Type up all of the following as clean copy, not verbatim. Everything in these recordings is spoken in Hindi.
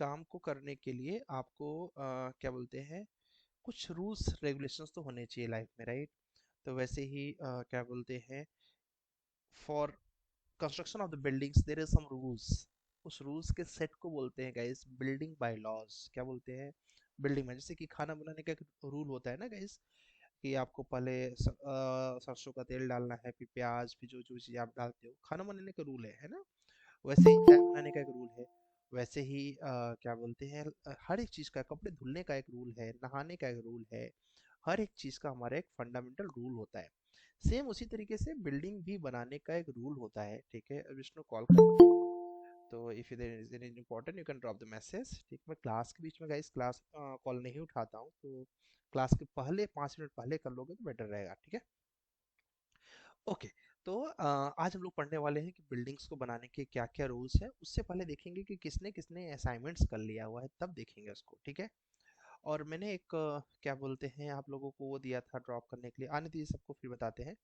काम को करने के लिए आपको क्या बोलते हैं, कुछ रूल्स रेगुलेशंस तो होने चाहिए लाइफ में, राइट? तो वैसे ही क्या बोलते हैं, for construction of the buildings there is some rules. उस रूल्स के सेट को बोलते हैं गाइस बिल्डिंग बाय लॉज। क्या बोलते हैं? बिल्डिंग में जैसे कि खाना बनाने का एक रूल होता है ना गाइस, कि आपको पहले सरसों का तेल डालना है, फिर प्याज, फिर जो जो चीज़ आप डालते हो, खाना बनाने का रूल है ना? वैसे ही चाय बनाने का एक रूल है। वैसे ही क्या बोलते हैं, हर एक चीज़ का, कपड़े धुलने का एक रूल है, नहाने का एक रूल है। हर एक चीज़ का हमारा एक फंडामेंटल रूल होता है। सेम उसी तरीके से बिल्डिंग भी बनाने का एक रूल होता है, ठीक है? विष्णु कॉल कर, तो if there is any important you can drop the message, ठीक? मैं क्लास के बीच में गाइस क्लास कॉल नहीं उठाता हूँ, तो क्लास के पहले 5 मिनट पहले कर लोगे तो बेटर रहेगा, ठीक है? ओके। तो आज हम लोग पढ़ने वाले हैं कि बिल्डिंग्स को बनाने के क्या क्या रूल्स हैं। उससे पहले देखेंगे कि किसने किसने असाइनमेंट्स कर लिया हुआ है, तब देखेंगे उसको, ठीक है? और मैंने एक क्या बोलते हैं, आप लोगों को वो दिया था ड्रॉप करने के लिए, आने दीजिए सबको फिर बताते हैं।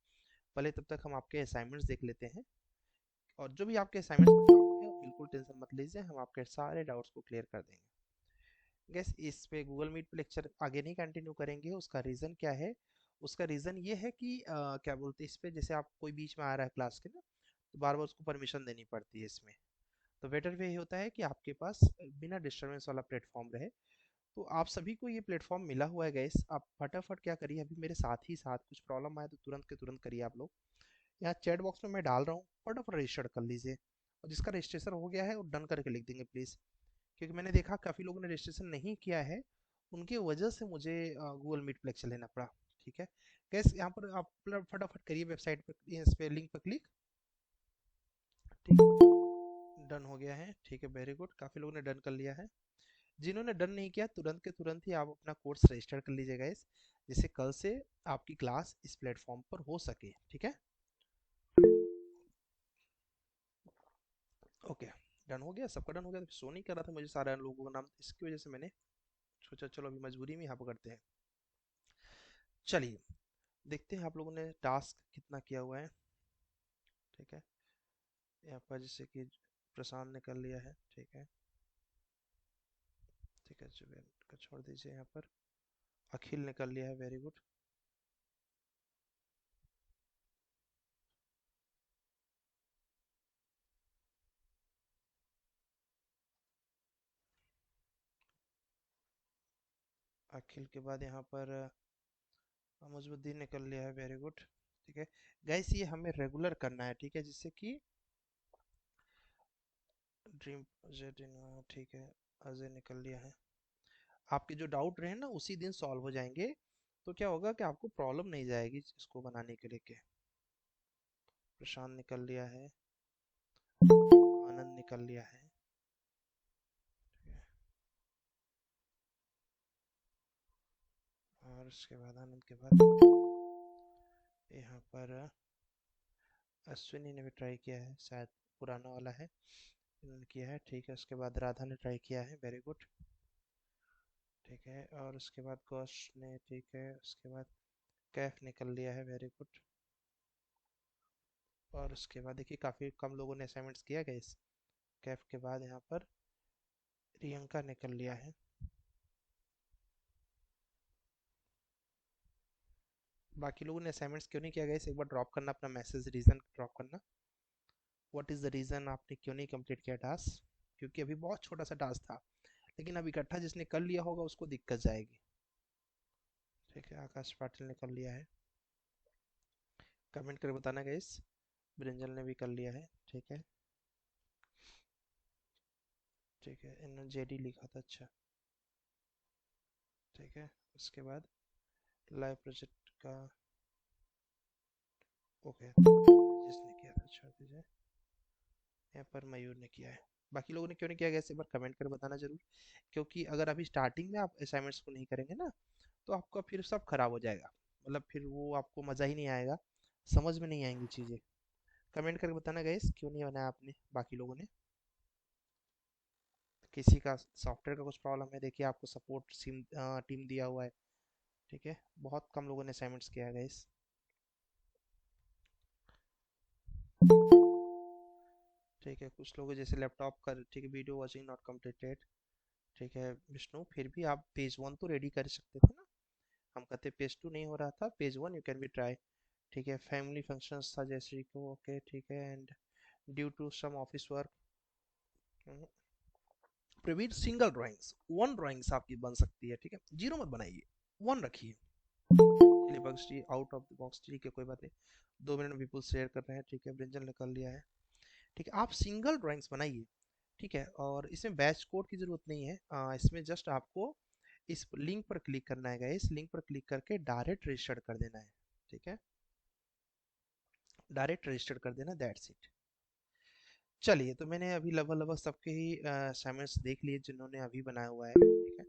पहले तब तक हम आपके असाइनमेंट्स देख लेते हैं। और जो भी आपके असाइनमेंट्स हैं बिल्कुल टेंशन मत लीजिए, हम आपके सारे डाउट्स को क्लियर कर देंगे। गैस इस पे गूगल मीट पे लेक्चर आगे नहीं कंटिन्यू करेंगे, उसका रीज़न क्या है? उसका रीज़न ये है कि क्या बोलते हैं, इस पे जैसे आप कोई बीच में आ रहा है क्लास के ना, तो बार बार उसको परमिशन देनी पड़ती है इसमें। तो बेटर वे ये होता है कि आपके पास बिना डिस्टरबेंस वाला प्लेटफॉर्म रहे। तो आप सभी को ये प्लेटफॉर्म मिला हुआ है गैस, आप फटाफट क्या करिए, अभी मेरे साथ ही साथ कुछ प्रॉब्लम आए तो तुरंत के तुरंत करिए आप लोग। यहाँ चैट बॉक्स में मैं डाल रहा हूँ, फटाफट रजिस्टर कर लीजिए। और जिसका रजिस्ट्रेशन हो गया है वो डन करके लिख देंगे प्लीज़, क्योंकि मैंने देखा काफ़ी लोगों ने रजिस्ट्रेशन नहीं किया है, उनकी वजह से मुझे गूगल मीट पर लेक्चर लेना पड़ा, ठीक है? गैस यहाँ पर आप फटाफट करिए, वेबसाइट पर इस पे लिंक पर क्लिक, ठीक, डन हो गया है, ठीक है, वेरी गुड, काफ़ी लोगों ने डन कर लिया है। जिन्होंने डन नहीं किया तुरंत के तुरंत ही आप अपना कोर्स रजिस्टर कर लीजिएगा इस, जिससे कल से आपकी क्लास इस प्लेटफॉर्म पर हो सके, ठीक है? ओके, डन हो गया, सबका डन हो गया। तो शो नहीं कर रहा था मुझे सारे लोगों का नाम, इसकी वजह से मैंने सोचा चलो अभी मजबूरी में यहाँ पर करते हैं। चलिए देखते हैं आप लोगों ने टास्क कितना किया हुआ है, ठीक है? यहाँ पर जैसे कि प्रशांत ने कर लिया है, ठीक है, ठीक है, जुबेर का छोड़ दीजिए। यहाँ पर अखिल ने कर लिया है, वेरी गुड। अखिल के बाद यहाँ पर मुजबुद्दीन ने कर लिया है, वेरी गुड, ठीक है। गाइस ये हमें रेगुलर करना है, ठीक है, जिससे कि ड्रीम जेड, ठीक है, अजय ने कर लिया है। आपके जो डाउट रहे ना उसी दिन सॉल्व हो जाएंगे, तो क्या होगा कि आपको प्रॉब्लम नहीं जाएगी इसको बनाने के लेके। प्रशांत ने कर लिया है, आनंद ने कर लिया है, ठीक है। और उसके बाद आनंद के बाद यहाँ पर अश्विनी ने भी ट्राई किया है, शायद पुराना वाला है, इन्होंने किया है, ठीक है। उसके बाद राधा ने ट्राई किया है, वेरी गुड, ठीक है। और उसके बाद कौश ने, ठीक है। उसके बाद कैफ ने कर लिया है, वेरी गुड। और उसके बाद देखिए काफ़ी कम लोगों ने असाइनमेंट्स किया गया इस कैफ के बाद। यहाँ पर प्रियंका ने कर लिया है। बाकी लोगों ने असाइनमेंट्स क्यों नहीं किया गया, एक बार ड्रॉप करना अपना मैसेज, रीज़न ड्रॉप करना, व्हाट इज़ द रीज़न आपने क्यों नहीं कंप्लीट किया टास्क? क्योंकि अभी बहुत छोटा सा टास्क था, लेकिन अब इकट्ठा जिसने कर लिया होगा उसको दिक्कत जाएगी, ठीक है। आकाश पाटिल ने कर लिया है, कमेंट करके बताना गाइस। ब्रिंजल ने भी कर लिया है, ठीक है, ठीक है। इन्होंने जेडी लिखा था, अच्छा, ठीक है। उसके बाद लाइव प्रोजेक्ट का, ओके, जिसने किया था छोड़ दीजिए। यहाँ पर मयूर ने किया है। बाकी लोगों ने क्यों नहीं किया गया एक बार कमेंट कर बताना जरूर, क्योंकि अगर अभी स्टार्टिंग में आप असाइनमेंट्स को नहीं करेंगे ना, तो आपका फिर सब खराब हो जाएगा, मतलब फिर वो आपको मज़ा ही नहीं आएगा, समझ में नहीं आएंगी चीज़ें। कमेंट करके बताना गाइस क्यों नहीं बनाया आपने, बाकी लोगों ने। किसी का सॉफ्टवेयर का कुछ प्रॉब्लम है, देखिए आपको सपोर्ट टीम दिया हुआ है, ठीक है। बहुत कम लोगों ने असाइनमेंट्स किया है गाइस, ठीक है। कुछ लोग जैसे लैपटॉप कर, ठीक है, वीडियो वॉचिंग नॉट कम्प्लीटेड, ठीक है विष्णु, फिर भी आप पेज 1 तो रेडी कर सकते थे ना। हम कहते पेज 2 नहीं हो रहा था, page 1 you can be try. ठीक है, फैमिली फंक्शंस था जैसे को, ओके ठीक है, and due to some office work. Praveen single drawings, one drawings आपकी बन सकती है, ठीक है, जीरो मत बनाइए, वन रखिए। चलिए बक्स आउट ऑफ द बॉक्स, ठीक है कोई बात नहीं। 2 मिनट में विपुल शेयर कर रहे हैं, ठीक है, ब्रिंजल निकल लिया है। ठीक है, आप सिंगल ड्राइंग्स बनाइए। ठीक है, और इसमें बैच कोड की जरूरत नहीं है, इसमें जस्ट आपको इस लिंक पर क्लिक करना है, इस लिंक पर क्लिक करके डायरेक्ट रजिस्टर कर देना है। ठीक है, डायरेक्ट रजिस्टर कर देना, दैट्स इट। चलिए, तो मैंने अभी लगभग लगभग सबके ही असाइनमेंट्स देख लिए जिन्होंने अभी बनाया हुआ है। ठीक है,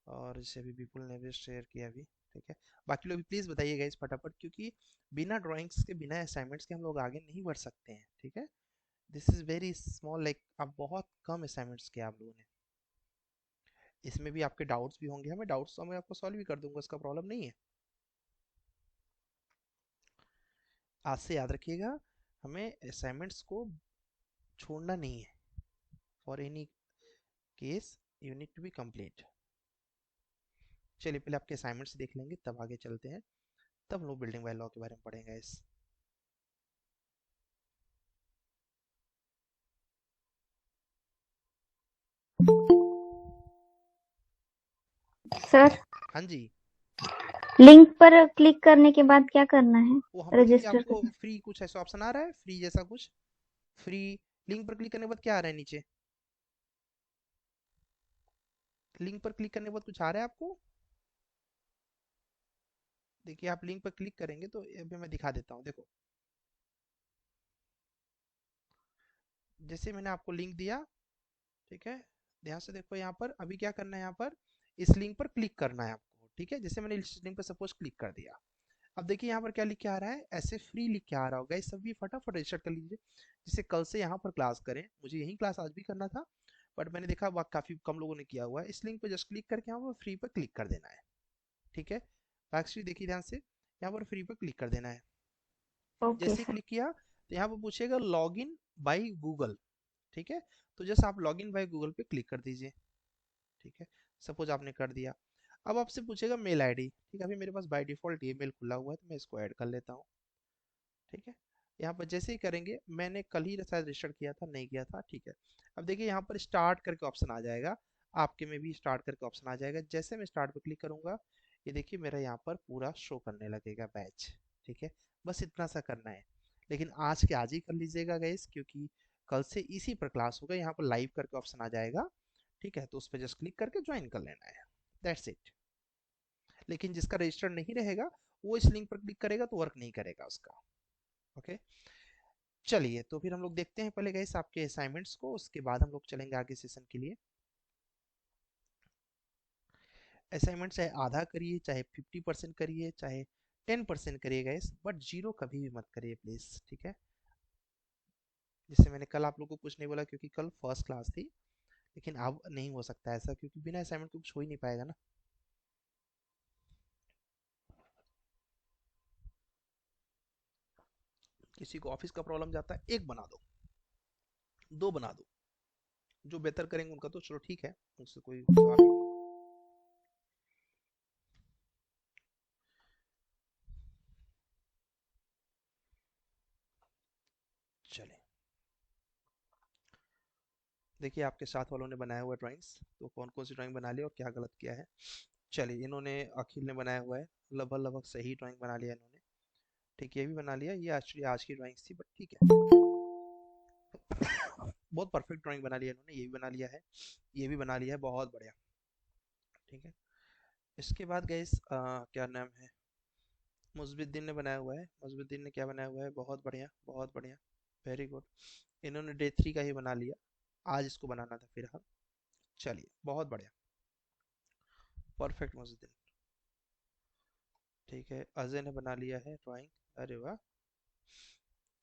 और इसे अभी विपुल ने भी शेयर किया अभी। ठीक है, बाकी लोग भी प्लीज़ बताइएगा इस फटाफट, क्योंकि बिना ड्राइंग्स के, बिना असाइनमेंट्स के हम लोग आगे नहीं बढ़ सकते हैं। ठीक है, this is very small, like अब बहुत कम असाइनमेंट्स किया आप लोगों ने। इसमें भी आपके डाउट्स भी होंगे, हमें डाउट्स तो मैं आपको सॉल्व भी कर दूंगा, इसका प्रॉब्लम नहीं है। आज से याद रखिएगा, हमें असाइनमेंट्स को छोड़ना नहीं है। For any case you need to be complete. चलिए पहले आपके असाइनमेंट्स देख लेंगे, तब आगे चलते हैं, तब लोग बिल्डिंग बाय लॉ के बारे में पढ़ेंगे। इस सर, हाँ जी, लिंक पर क्लिक करने के बाद क्या करना है? वो हम लोग, ये रजिस्टर आपको करना? फ्री कुछ ऐसा ऑप्शन आ रहा है, फ्री जैसा कुछ, फ्री। लिंक पर क्लिक करने के बाद क्या आ रहा है नीचे? लिंक पर क्लिक करने के बाद कुछ आ रहा है आपको? देखिए, आप लिंक पर क्लिक करेंगे तो अभी मैं दिखा देता हूँ, देखो। जैसे मैंने आपको लिंक दिया, ठीक है, ध्यान से देखो, यहाँ पर अभी क्या करना है, यहाँ पर इस लिंक पर क्लिक करना है आपको। ठीक है, जैसे मैंने इस लिंक पर सपोज क्लिक कर दिया, अब देखिए यहाँ पर क्या लिख के आ रहा है, ऐसे फ्री लिख के आ रहा होगा। इस सभी फटाफट रजिस्टर कर लीजिए, जिससे कल से यहाँ पर क्लास करें। मुझे यही क्लास आज भी करना था, बट मैंने देखा वह काफ़ी कम लोगों ने किया हुआ है। इस लिंक पर जस्ट क्लिक करके यहाँ पर फ्री पर क्लिक कर देना है। ठीक है, एक्चुअली देखिए ध्यान से, यहाँ पर फ्री पर क्लिक कर देना है। ओके जैसे ही सर। क्लिक किया तो यहाँ पर पूछेगा लॉग इन बाई गूगल। ठीक है, तो जैसे आप लॉग इन बाई गूगल पे क्लिक कर दीजिए। ठीक है, सपोज आपने कर दिया। अब आपसे पूछेगा मेल आईडी। ठीक है, अभी मेरे पास बाय डिफॉल्ट ये मेल खुला हुआ है, तो मैं इसको ऐड कर लेता हूँ। ठीक है, यहाँ पर जैसे ही करेंगे, मैंने कल ही शायद रजिस्टर किया था, नहीं किया था। ठीक है, अब देखिए यहाँ पर स्टार्ट करके ऑप्शन आ जाएगा, आपके में भी स्टार्ट करके ऑप्शन आ जाएगा। जैसे मैं स्टार्ट पर क्लिक करूंगा, ये देखिए मेरा यहाँ पर पूरा शो करने लगेगा बैच। ठीक है, बस इतना सा करना है, लेकिन आज के आज ही कर लीजिएगा गाइस, क्योंकि कल से इसी पर क्लास होगा। यहाँ पर लाइव करके ऑप्शन आ जाएगा। ठीक है, तो उस पर जस्ट क्लिक करके ज्वाइन कर लेना है, दैट्स इट। लेकिन जिसका रजिस्टर नहीं रहेगा, वो इस लिंक पर क्लिक करेगा तो वर्क नहीं करेगा उसका। ओके, चलिए तो फिर हम लोग देखते हैं पहले गाइस आपके असाइनमेंट्स को, उसके बाद हम लोग चलेंगे आगे सेशन के लिए। असाइनमेंट चाहे आधा करिए, चाहे 50% करिए, चाहे 10% करिए गाइस, बट जीरो कभी भी मत करिए प्लीज। ठीक है, जैसे मैंने कल आप लोगों को कुछ नहीं बोला क्योंकि कल फर्स्ट क्लास थी, लेकिन अब नहीं हो सकता ऐसा, क्योंकि बिना असाइनमेंट के कुछ हो ही नहीं पाएगा ना। किसी को ऑफिस का प्रॉब्लम जाता है, एक बना दो, दो बना दो, जो बेहतर करेंगे उनका तो चलो ठीक है, उससे कोई सवाल नहीं। चले, देखिए आपके साथ वालों ने बनाया हुआ ड्राइंग्स, तो कौन कौन सी ड्राइंग बना ली और क्या गलत किया है। चलिए, इन्होंने, अखिल ने बनाया हुआ है, लगभग लगभग सही ड्राइंग बना लिया इन्होंने। ठीक है, ये भी बना लिया, ये एक्चुअली आज की ड्राइंग्स थी, बट ठीक है। बहुत परफेक्ट ड्राइंग बना लिया इन्होंने, ये भी बना लिया है, ये भी बना लिया है, बहुत बढ़िया। ठीक है, इसके बाद गए क्या नाम है, मुजबिद्दीन ने बनाया हुआ है। मुजबिद्दीन ने क्या बनाया हुआ है, बहुत बढ़िया, बहुत बढ़िया, वेरी गुड। इन्होंने डे 3 का ही बना लिया, आज इसको बनाना था फिलहाल। चलिए, बहुत बढ़िया, परफेक्ट मुजबिद्दीन। ठीक है, अजय ने बना लिया है ड्राइंग, अरे वाह।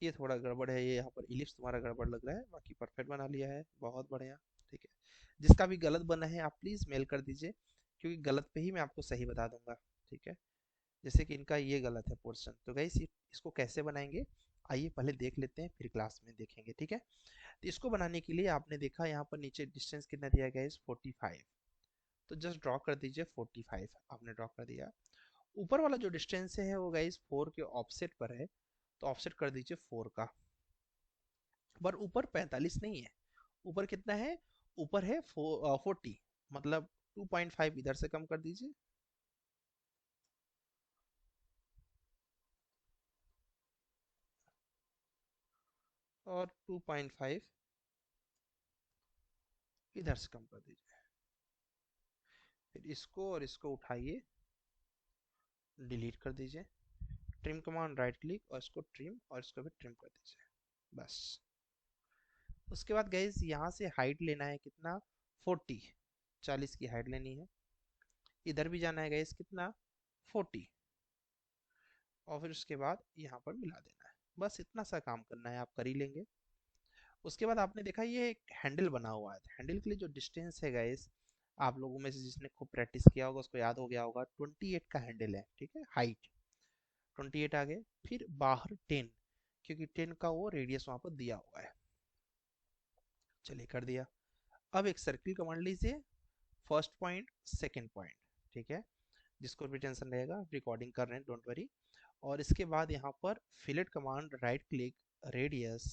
ये थोड़ा गड़बड़ है, ये यहाँ पर इलिप्स तुम्हारा गड़बड़ लग रहा है, बाकी परफेक्ट बना लिया है, बहुत बढ़िया। ठीक है, जिसका भी गलत बना है आप प्लीज़ मेल कर दीजिए, क्योंकि गलत पे ही मैं आपको सही बता दूंगा। ठीक है, जैसे कि इनका ये गलत है पोर्शन, तो गाइस इसको कैसे बनाएंगे, आइए पहले देख लेते हैं, फिर क्लास में देखेंगे। ठीक है, तो इसको बनाने के लिए आपने देखा यहाँ पर नीचे डिस्टेंस कितना दिया गया है, 45। तो जस्ट ड्रॉ कर दीजिए 45, आपने ड्रॉ कर दिया। ऊपर वाला जो डिस्टेंस है वो गाइस 4 के ऑफसेट पर है, तो ऑफसेट कर दीजिए 4 का। पर ऊपर 45 नहीं है, ऊपर कितना है, ऊपर है 40, मतलब 2.5 इधर से कम कर दीजिए, और 2.5 इधर से कम कर दीजिए। फिर इसको और इसको उठाइए, डिलीट कर दीजिए। ट्रिम कमांड राइट क्लिक और इसको ट्रिम और इसको भी ट्रिम कर दीजिए, बस। उसके बाद गाइज यहाँ से हाइट लेना है कितना, 40, 40 की हाइट लेनी है। इधर भी जाना है गाइज कितना, 40, और फिर उसके बाद यहाँ पर मिला देना है। बस इतना सा काम करना है, आप कर ही लेंगे। उसके बाद आपने देखा ये एक हैंडल बना हुआ है, हैंडल के लिए जो डिस्टेंस है गाइस, आप लोगों में से जिसने खूब प्रैक्टिस किया होगा उसको याद हो गया होगा, 28 का हैंडल है, ठीक है, हाइट 28 आ गए, फिर बाहर 10, क्योंकि 10 का वो रेडियस वहां पर दिया हुआ है। चलिए कर दिया। अब एक सर्किल कमांड लीजिए, फर्स्ट पॉइंट सेकेंड पॉइंट, ठीक है, जिसको भी टेंशन रहेगा, रिकॉर्डिंग कर रहे हैं, डोंट वरी। और इसके बाद यहाँ पर fillet command right click, radius,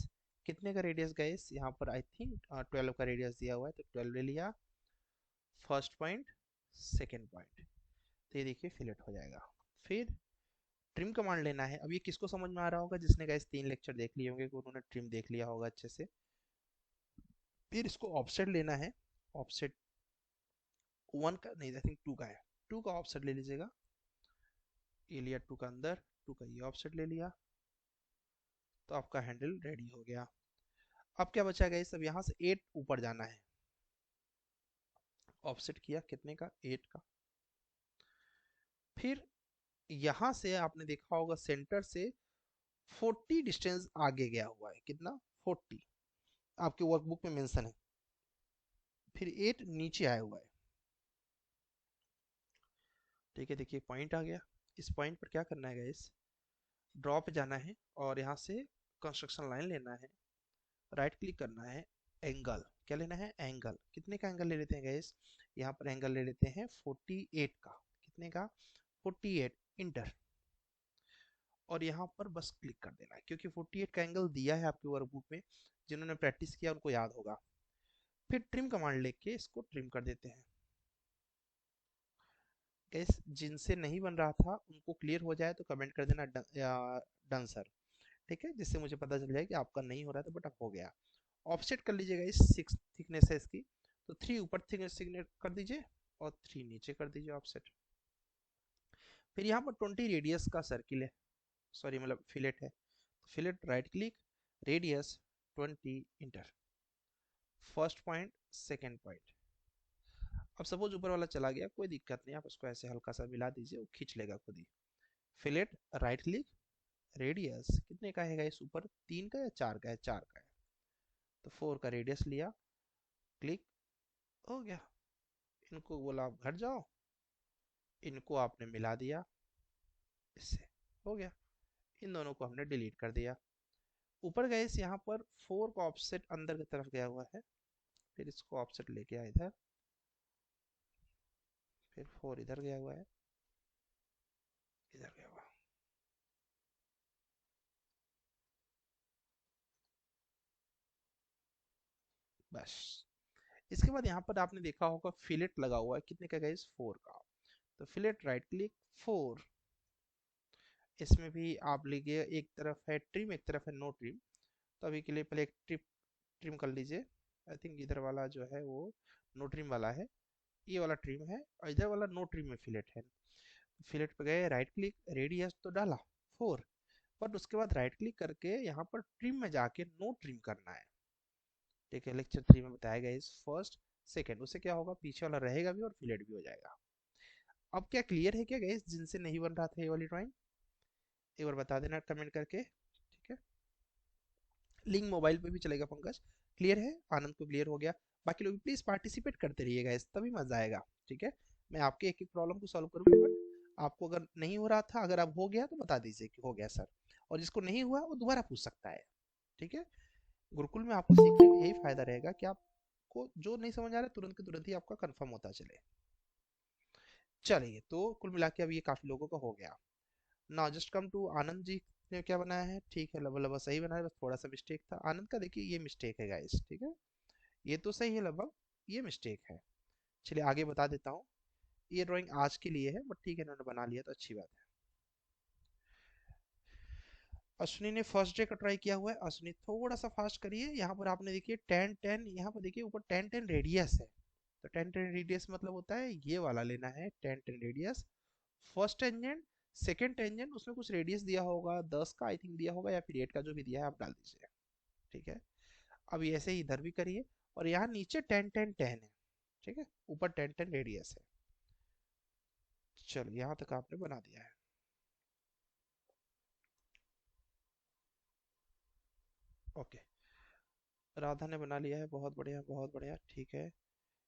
कितने का रेडियस गाइस, यहाँ पर आई थिंक 12 का रेडियस दिया हुआ है, तो 12 ले लिया, फर्स्ट पॉइंट सेकेंड पॉइंट, तो ये देखिए फिलेट हो जाएगा। फिर ट्रिम कमांड लेना है। अब ये किसको समझ में आ रहा होगा, जिसने गाइस 3 लेक्चर देख लिए होंगे, उन्होंने ट्रिम देख लिया होगा अच्छे से। फिर इसको ऑफसेट लेना है, ऑफसेट 1 का नहीं, आई थिंक 2 का है, 2 का ऑफसेट ले लीजिएगा, ये लिया 2 का अंदर, 2 का ये ऑफसेट ले लिया, तो आपका हैंडल रेडी हो गया। अब क्या बचा गया, सब यहाँ से 8 ऊपर जाना है, ऑफसेट किया कितने का, 8 का। फिर यहाँ से आपने देखा होगा सेंटर से 40 डिस्टेंस आगे गया हुआ है, कितना, 40, आपके वर्कबुक में मेंशन है। फिर 8 नीचे आया हुआ है, ठीक है, देखिए पॉइंट आ गया। इस पॉइंट पर क्या करना है गाइस, ड्रॉ पे जाना है और यहाँ से कंस्ट्रक्शन लाइन लेना है, राइट क्लिक करना है, एंगल, क्या लेना है, एंगल, कितने का एंगल ले लेते हैं गाइस, यहाँ पर एंगल ले लेते हैं 48 का, कितने का, 48, इंटर, और यहाँ पर बस क्लिक कर देना है, क्योंकि 48 का एंगल दिया है आपके वर्कबुक में, जिन्होंने प्रैक्टिस किया उनको याद होगा। फिर ट्रिम कमांड लेके इसको ट्रिम कर देते हैं। गैस जिनसे नहीं बन रहा था उनको क्लियर हो जाए तो कमेंट कर देना, डन सर, ठीक है, जिससे मुझे पता चल जाए कि आपका नहीं हो रहा था बट अब हो गया। ऑफसेट कर लीजिएगा, इस 6 थिकनेस है इसकी, तो 3 ऊपर थिकनेस कर दीजिए और 3 नीचे कर दीजिए ऑफसेट। फिर यहाँ पर 20 रेडियस का सर्किल है, सॉरी मतलब फिलेट है, fillet right click, radius 20, inter, first point second point. अब सपोज ऊपर वाला चला गया, कोई दिक्कत नहीं, आप उसको ऐसे हल्का सा मिला दीजिए, वो खींच लेगा खुद ही। फिलेट राइट क्लिक, रेडियस कितने का है इस ऊपर, 3 का या 4 का है, 4 का है, तो 4 का रेडियस लिया, क्लिक, हो गया। इनको बोला आप घर जाओ, इनको आपने मिला दिया इससे, हो गया। इन दोनों को हमने डिलीट कर दिया। ऊपर गए यहाँ पर 4 का ऑफसेट अंदर की तरफ गया हुआ है, फिर इसको ऑफसेट लेके आया इधर, फिर 4 इधर गया हुआ है, इधर गया हुआ, बस। इसके बाद यहाँ पर आपने देखा होगा फिलेट लगा हुआ है, कितने का गाइस, 4 का, तो फिलेट राइट क्लिक 4, इसमें भी आप लीजिए, एक तरफ है ट्रिम एक तरफ है नो ट्रिम, तो अभी के लिए पहले एक ट्रिम कर लीजिए। आई थिंक इधर वाला जो है वो नो ट्रिम वाला है, ये वाला ट्रिम है, और इधर वाला नो ट्रिम में फिलेट है। फिलेट पे गए, राइट क्लिक, रेडियस तो डाला 4, बट उसके बाद राइट क्लिक करके यहाँ पर ट्रिम में जाके नो ट्रिम करना है, ठीक है, लेक्चर 3 में बताया गया इस फर्स्ट सेकेंड, उससे क्या होगा, पीछे वाला रहेगा भी और फिलेट भी हो जाएगा। अब क्या क्लियर है क्या गाइस, जिनसे नहीं बन रहा था ये वाली ड्राइंग, एक बार बता देना कमेंट करके, ठीक है। लिंक मोबाइल पे भी चलेगा पंकज, क्लियर है, आनंद को क्लियर हो गया। बाकी लोग प्लीज पार्टिसिपेट करते रहिएगा, इस तभी मजा आएगा, ठीक है। मैं आपके एक एक प्रॉब्लम को सॉल्व करूंगा, बट आपको अगर नहीं हो रहा था, अगर अब हो गया तो बता दीजिए कि हो गया सर, और जिसको नहीं हुआ वो दोबारा पूछ सकता है, ठीक है। गुरुकुल में आपको सीखने में यही फायदा रहेगा कि आपको जो नहीं समझ आ रहा है तुरंत के तुरंत ही आपका कंफर्म होता चले। चलिए, तो कुल मिला के अब ये काफी लोगों का हो गया। Now just come to Anand ji ने क्या बनाया है। ठीक है, लगभग लगभग सही बनाया, बस थोड़ा सा मिस्टेक था आनंद का। देखिए ये मिस्टेक है गाइस, ठीक है, ये तो सही है लगभग, ये मिस्टेक है। चलिए आगे बता देता हूँ। ये ड्राइंग आज के लिए है, बट ठीक है, इन्होंने बना लिया तो अच्छी बात है। अश्विनी ने फर्स्ट डे का ट्राई किया हुआ है। अश्विनी थोड़ा सा फास्ट करिए। यहाँ पर आपने देखिए 10 10, यहाँ पर देखिए ऊपर 10 10 रेडियस है। तो 10 10 रेडियस मतलब होता है ये वाला लेना है, 10 10 radius. First tangent, second tangent, उसमें कुछ रेडियस दिया होगा 10 का आई थिंक दिया होगा, या फिर 8 का, जो भी दिया है आप डाल दीजिए। ठीक है, अब ऐसे ही इधर भी करिए। और यहाँ नीचे 10 10 10 है, ठीक है, ऊपर 10 10 रेडियस है। चलो यहाँ तक आपने बना दिया है। ओके, राधा ने बना लिया है, बहुत बढ़िया बहुत बढ़िया, ठीक है।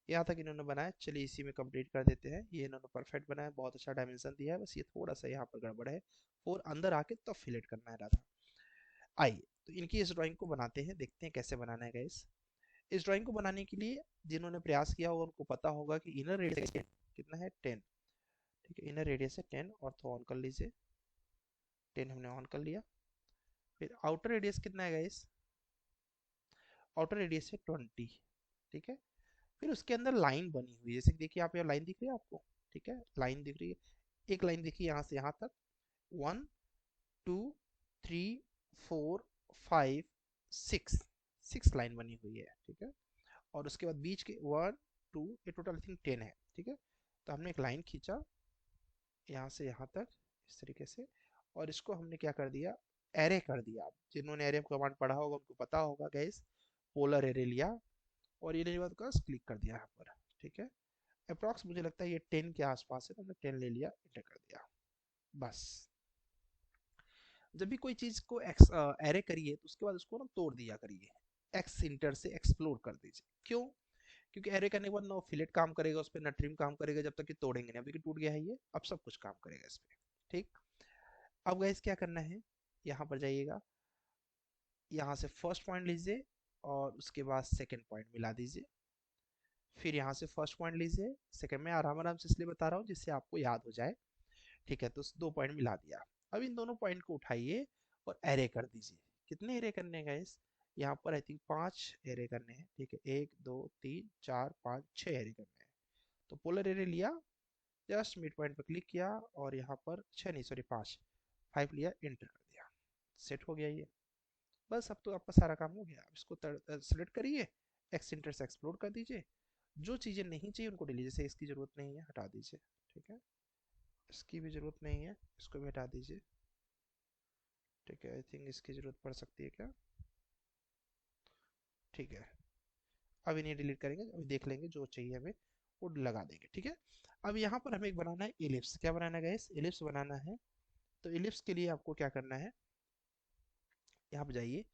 यहाँ तक इन्होंने बनाया, चलिए इसी में कंप्लीट कर देते हैं। ये इन्होंने परफेक्ट बनाया, बहुत अच्छा डायमेंशन दिया है, बस ये थोड़ा सा यहाँ पर गड़बड़ है। और अंदर आके तब फिलेट करना है राधा। आइए तो इनकी इस ड्राइंग को बनाते हैं, देखते हैं कैसे बनाना है गाइस। इस ड्राइंग को बनाने के लिए जिन्होंने प्रयास किया होगा उनको पता होगा कि इनर रेडियस कितना है, 10। ठीक है, इनर रेडियस है 10, और तो ऑन कर लीजिए। 10 हमने ऑन कर लिया। फिर आउटर रेडियस कितना है गाइस, आउटर रेडियस है 20। ठीक है, फिर उसके अंदर लाइन बनी हुई है, जैसे कि देखिए आप यहाँ लाइन दिख रही है आपको। ठीक है, लाइन दिख रही है, एक लाइन देखिए यहाँ से यहाँ तक, 1 2 3 4 5 6, 6 लाइन बनी हुई है। ठीक है, और उसके बाद बीच के 1 2, ये टोटल आई थिंक 10 है। ठीक है, तो हमने एक लाइन खींचा यहाँ से यहाँ तक इस तरीके से, और इसको हमने क्या कर दिया, एरे कर दिया। जिन्होंने एरे कमांड पढ़ा होगा उनको पता होगा गैस, पोलर एरे लिया, और ये लेने के बाद उसका क्लिक कर दिया यहाँ पर। ठीक है, अप्रॉक्स मुझे लगता है ये 10 के आसपास है, तो हमने 10 ले लिया, इंटर कर दिया। बस, जब भी कोई चीज को एरे करिए तो उसके बाद उसको ना तोड़ दिया करिए, एक्स इंटर से एक्सप्लोर कर दीजिए। क्यों? क्योंकि एरे करने के बाद ना फिलेट काम करेगा उस पर, ना ट्रिम काम करेगा, जब तक कि तोड़ेंगे नहीं। अभी कि टूट गया है ये, अब सब कुछ काम करेगा इस पे। ठीक, अब गैस क्या करना है, यहाँ पर जाइएगा, यहाँ से फर्स्ट पॉइंट लीजिए, और उसके बाद सेकंड पॉइंट मिला दीजिए। फिर यहाँ से फर्स्ट पॉइंट लीजिए, सेकंड में आराम आराम से इसलिए बता रहा हूँ जिससे आपको याद हो जाए। ठीक है, तो 2 पॉइंट मिला दिया। अब इन दोनों पॉइंट को उठाइए और एरे कर दीजिए। कितने एरे करने हैं गाइस, यहाँ पर आई थिंक 5 एरे करने हैं। ठीक है, 1 2 3 4 5 6 एरे करने हैं। तो पोलर एरे लिया, जस्ट मिड पॉइंट पर क्लिक किया, और यहाँ पर 6 नहीं सॉरी 5, 5 लिया, इंटर कर दिया, सेट हो गया ये। बस अब तो आपका सारा काम हो गया। अब इसको सेलेक्ट करिए, एक्स इंटर से एक्सप्लोर कर दीजिए। जो चीज़ें नहीं चाहिए उनको डिलीट, जैसे इसकी ज़रूरत नहीं है हटा दीजिए। ठीक है, इसकी भी ज़रूरत नहीं है, इसको भी हटा दीजिए। ठीक है, आई थिंक इसकी ज़रूरत पड़ सकती है क्या। ठीक है, अब इन्हें डिलीट करेंगे, अभी देख लेंगे जो चाहिए हमें वो लगा देंगे। ठीक है, अब यहाँ पर हमें एक बनाना है इलिप्स। क्या बनाना है गाइस, इलिप्स बनाना है। तो इलिप्स के लिए आपको क्या करना है, यहाँ पर जाइए,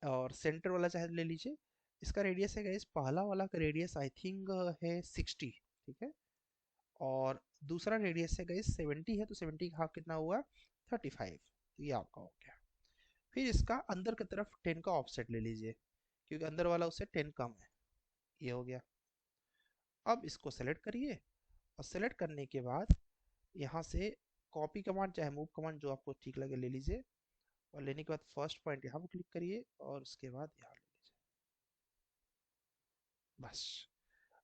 और सेंटर वाला चाहे ले लीजिए। इसका रेडियस है गाइस, पहला वाला का रेडियस आई थिंक है 60। ठीक है, और दूसरा रेडियस है गाइस 70 है, तो 70 का हाफ कितना हुआ, 35। तो ये आपका हो गया। फिर इसका अंदर की तरफ 10 का ऑफसेट ले लीजिए, क्योंकि अंदर वाला उससे 10 कम है। ये हो गया। अब इसको सेलेक्ट करिए, और सेलेक्ट करने के बाद यहाँ से कॉपी कमांड चाहे मूव कमांड जो आपको ठीक लगे ले लीजिए, और लेने के बाद फर्स्ट पॉइंट यहाँ पर क्लिक करिए, और उसके बाद यहाँ ले लीजिए। बस,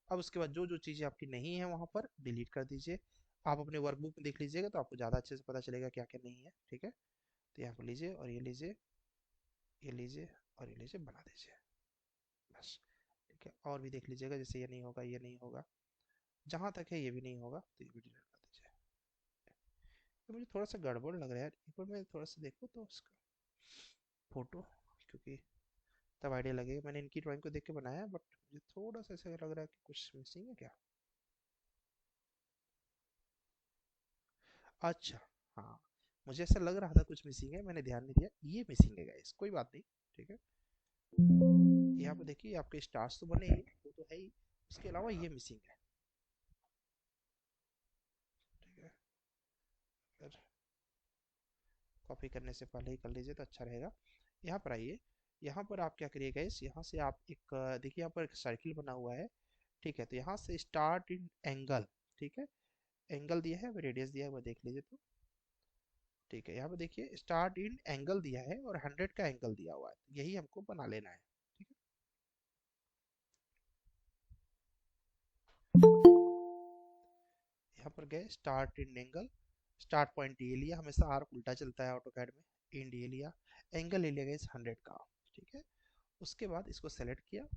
अब उसके बाद जो जो चीज़ें आपकी नहीं है वहाँ पर डिलीट कर दीजिए। आप अपने वर्कबुक में देख लीजिएगा तो आपको ज़्यादा अच्छे से पता चलेगा क्या क्या नहीं है। ठीक है, तो यहाँ पर लीजिए, और ये लीजिए, ये लीजिए, और ये लीजिए, बना दीजिए। बस, ठीक है, और भी देख लीजिएगा, जैसे ये नहीं होगा, ये नहीं होगा, जहाँ तक है ये भी नहीं होगा, तो ये भी डिलीट कर दीजिए। तो मुझे थोड़ा सा गड़बड़ लग रहा है, एक बार मैं थोड़ा सा देखूँ तो उसका फोटो, क्योंकि तब आइडिया लगेगा। मैंने इनकी ड्राइंग को देख के बनाया, बट मुझे थोड़ा सा ऐसा लग रहा है कि कुछ मिसिंग है क्या। अच्छा, हाँ, मुझे ऐसा लग रहा था कुछ मिसिंग है, मैंने ध्यान नहीं दिया, ये मिसिंग है गाइस, कोई बात नहीं। ठीक है, यहाँ पे देखिए आपके स्टार्स तो बने ही, वो तो है ही, उसके अलावा ये मिसिंग है। ठीक है, कॉपी करने से पहले ही कर लीजिए तो अच्छा रहेगा। यहाँ पर आइए, यहाँ पर आप क्या करिएगा, इस यहाँ से आप एक देखिए यहाँ पर एक सर्किल बना हुआ है, ठीक है। तो यहाँ से स्टार्ट इन एंगल, ठीक है, एंगल दिया है, रेडियस दिया है, वो देख लीजिए तो, ठीक है। यहाँ पे देखिए स्टार्ट इन एंगल दिया है और 100 का एंगल दिया हुआ है, तो यही हमको बना लेना है, ठीक है। यहाँ पर गए start in angle, start point ये लिया, हमेशा आर्क उल्टा चलता है ऑटो कैड में, एंड ये लिया, एंगल ले लिया इस 100 का, ठीक है। उसके बाद इसको सेलेक्ट किया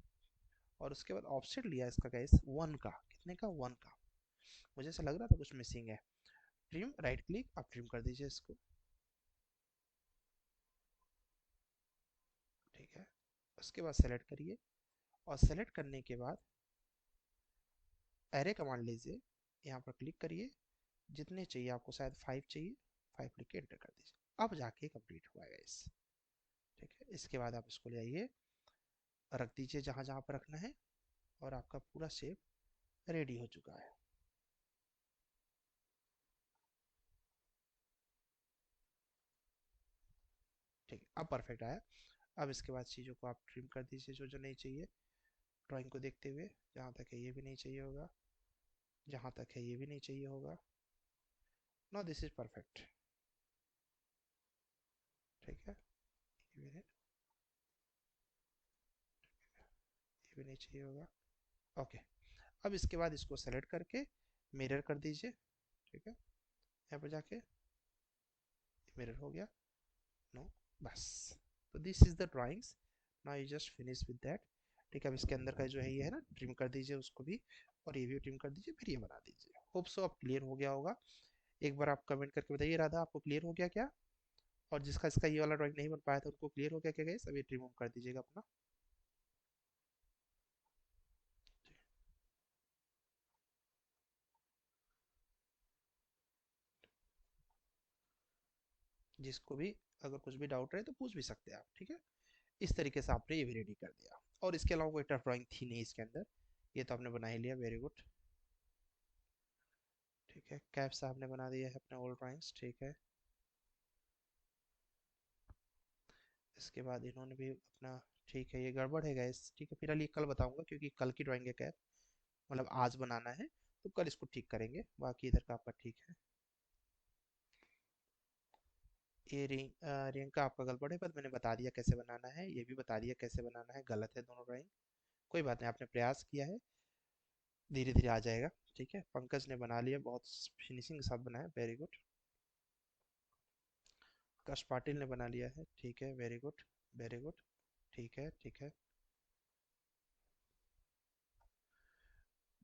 और उसके बाद ऑफसेट लिया इसका गैस 1 का, कितने का, 1 का। मुझे ऐसा लग रहा था कुछ मिसिंग है। ट्रिम, राइट क्लिक, आप ट्रिम कर दीजिए इसको, ठीक है। उसके बाद सेलेक्ट करिए और सेलेक्ट करने के बाद एरे कमांड लीजिए, यहाँ पर क्लिक करिए, जितने चाहिए आपको, शायद 5 चाहिए, 5 लिख के एंटर कर दीजिए। अब जाके कंप्लीट हुआ है गाइस, ठीक है। इसके बाद आप इसको ले आइए, रख दीजिए जहाँ जहाँ पर रखना है, और आपका पूरा शेप रेडी हो चुका है, ठीक है। अब परफेक्ट आया। अब इसके बाद चीज़ों को आप ट्रिम कर दीजिए जो जो नहीं चाहिए, ड्राइंग को देखते हुए, जहाँ तक है ये भी नहीं चाहिए होगा, जहाँ तक है ये भी नहीं चाहिए होगा। नो दिस इज परफेक्ट, ठीक है। ये भी नहीं चाहिए होगा, ओके। अब इसके बाद इसको सेलेक्ट करके मिरर कर दीजिए, ठीक है। यहाँ पर जाके मिरर हो गया, नो, बस। तो this is the drawings, now you just finish with that, ठीक है। अब इसके अंदर का जो है ये है ना, ट्रिम कर दीजिए उसको भी, और ये भी ट्रिम कर दीजिए, फिर ये बना दीजिए। होप सो अब क्लियर हो गया होगा। एक बार आप कमेंट करके बताइए राधा, आपको क्लियर हो गया क्या? और जिसका इसका ये वाला ड्राइंग नहीं बन पाया था उनको क्लियर हो गया क्या गाइस? अब ये रिमूव कर दीजिएगा अपना, जिसको भी अगर कुछ भी डाउट रहे तो पूछ भी सकते हैं आप, ठीक है। इस तरीके से आपने ये भी रेडी कर दिया, और इसके अलावा कोई टफ ड्राइंग थी नहीं इसके अंदर, ये तो आपने बना ही लिया, वेरी गुड, ठीक है। कैप साहब ने बना दिया है अपने ओल्ड ड्राइंग्स, ठीक है। इसके बाद इन्होंने भी अपना, ठीक है। ये गड़बड़ है गाइस, ठीक है, फिलहाल ये कल बताऊंगा क्योंकि कल की ड्राइंग है कैप, मतलब आज बनाना है, तो कल इसको ठीक करेंगे, बाकी इधर का आपका ठीक है। ये रिंग का आपका गड़बड़ है, पर मैंने बता दिया कैसे बनाना है, ये भी बता दिया कैसे बनाना है, गलत है दोनों ड्राइंग, कोई बात नहीं, आपने प्रयास किया है, धीरे धीरे आ जाएगा, ठीक है। पंकज ने बना लिया, बहुत फिनिशिंग के साथ बनाया, वेरी गुड। कश पाटिल ने बना लिया है, ठीक है, वेरी गुड, वेरी गुड, ठीक है, ठीक है।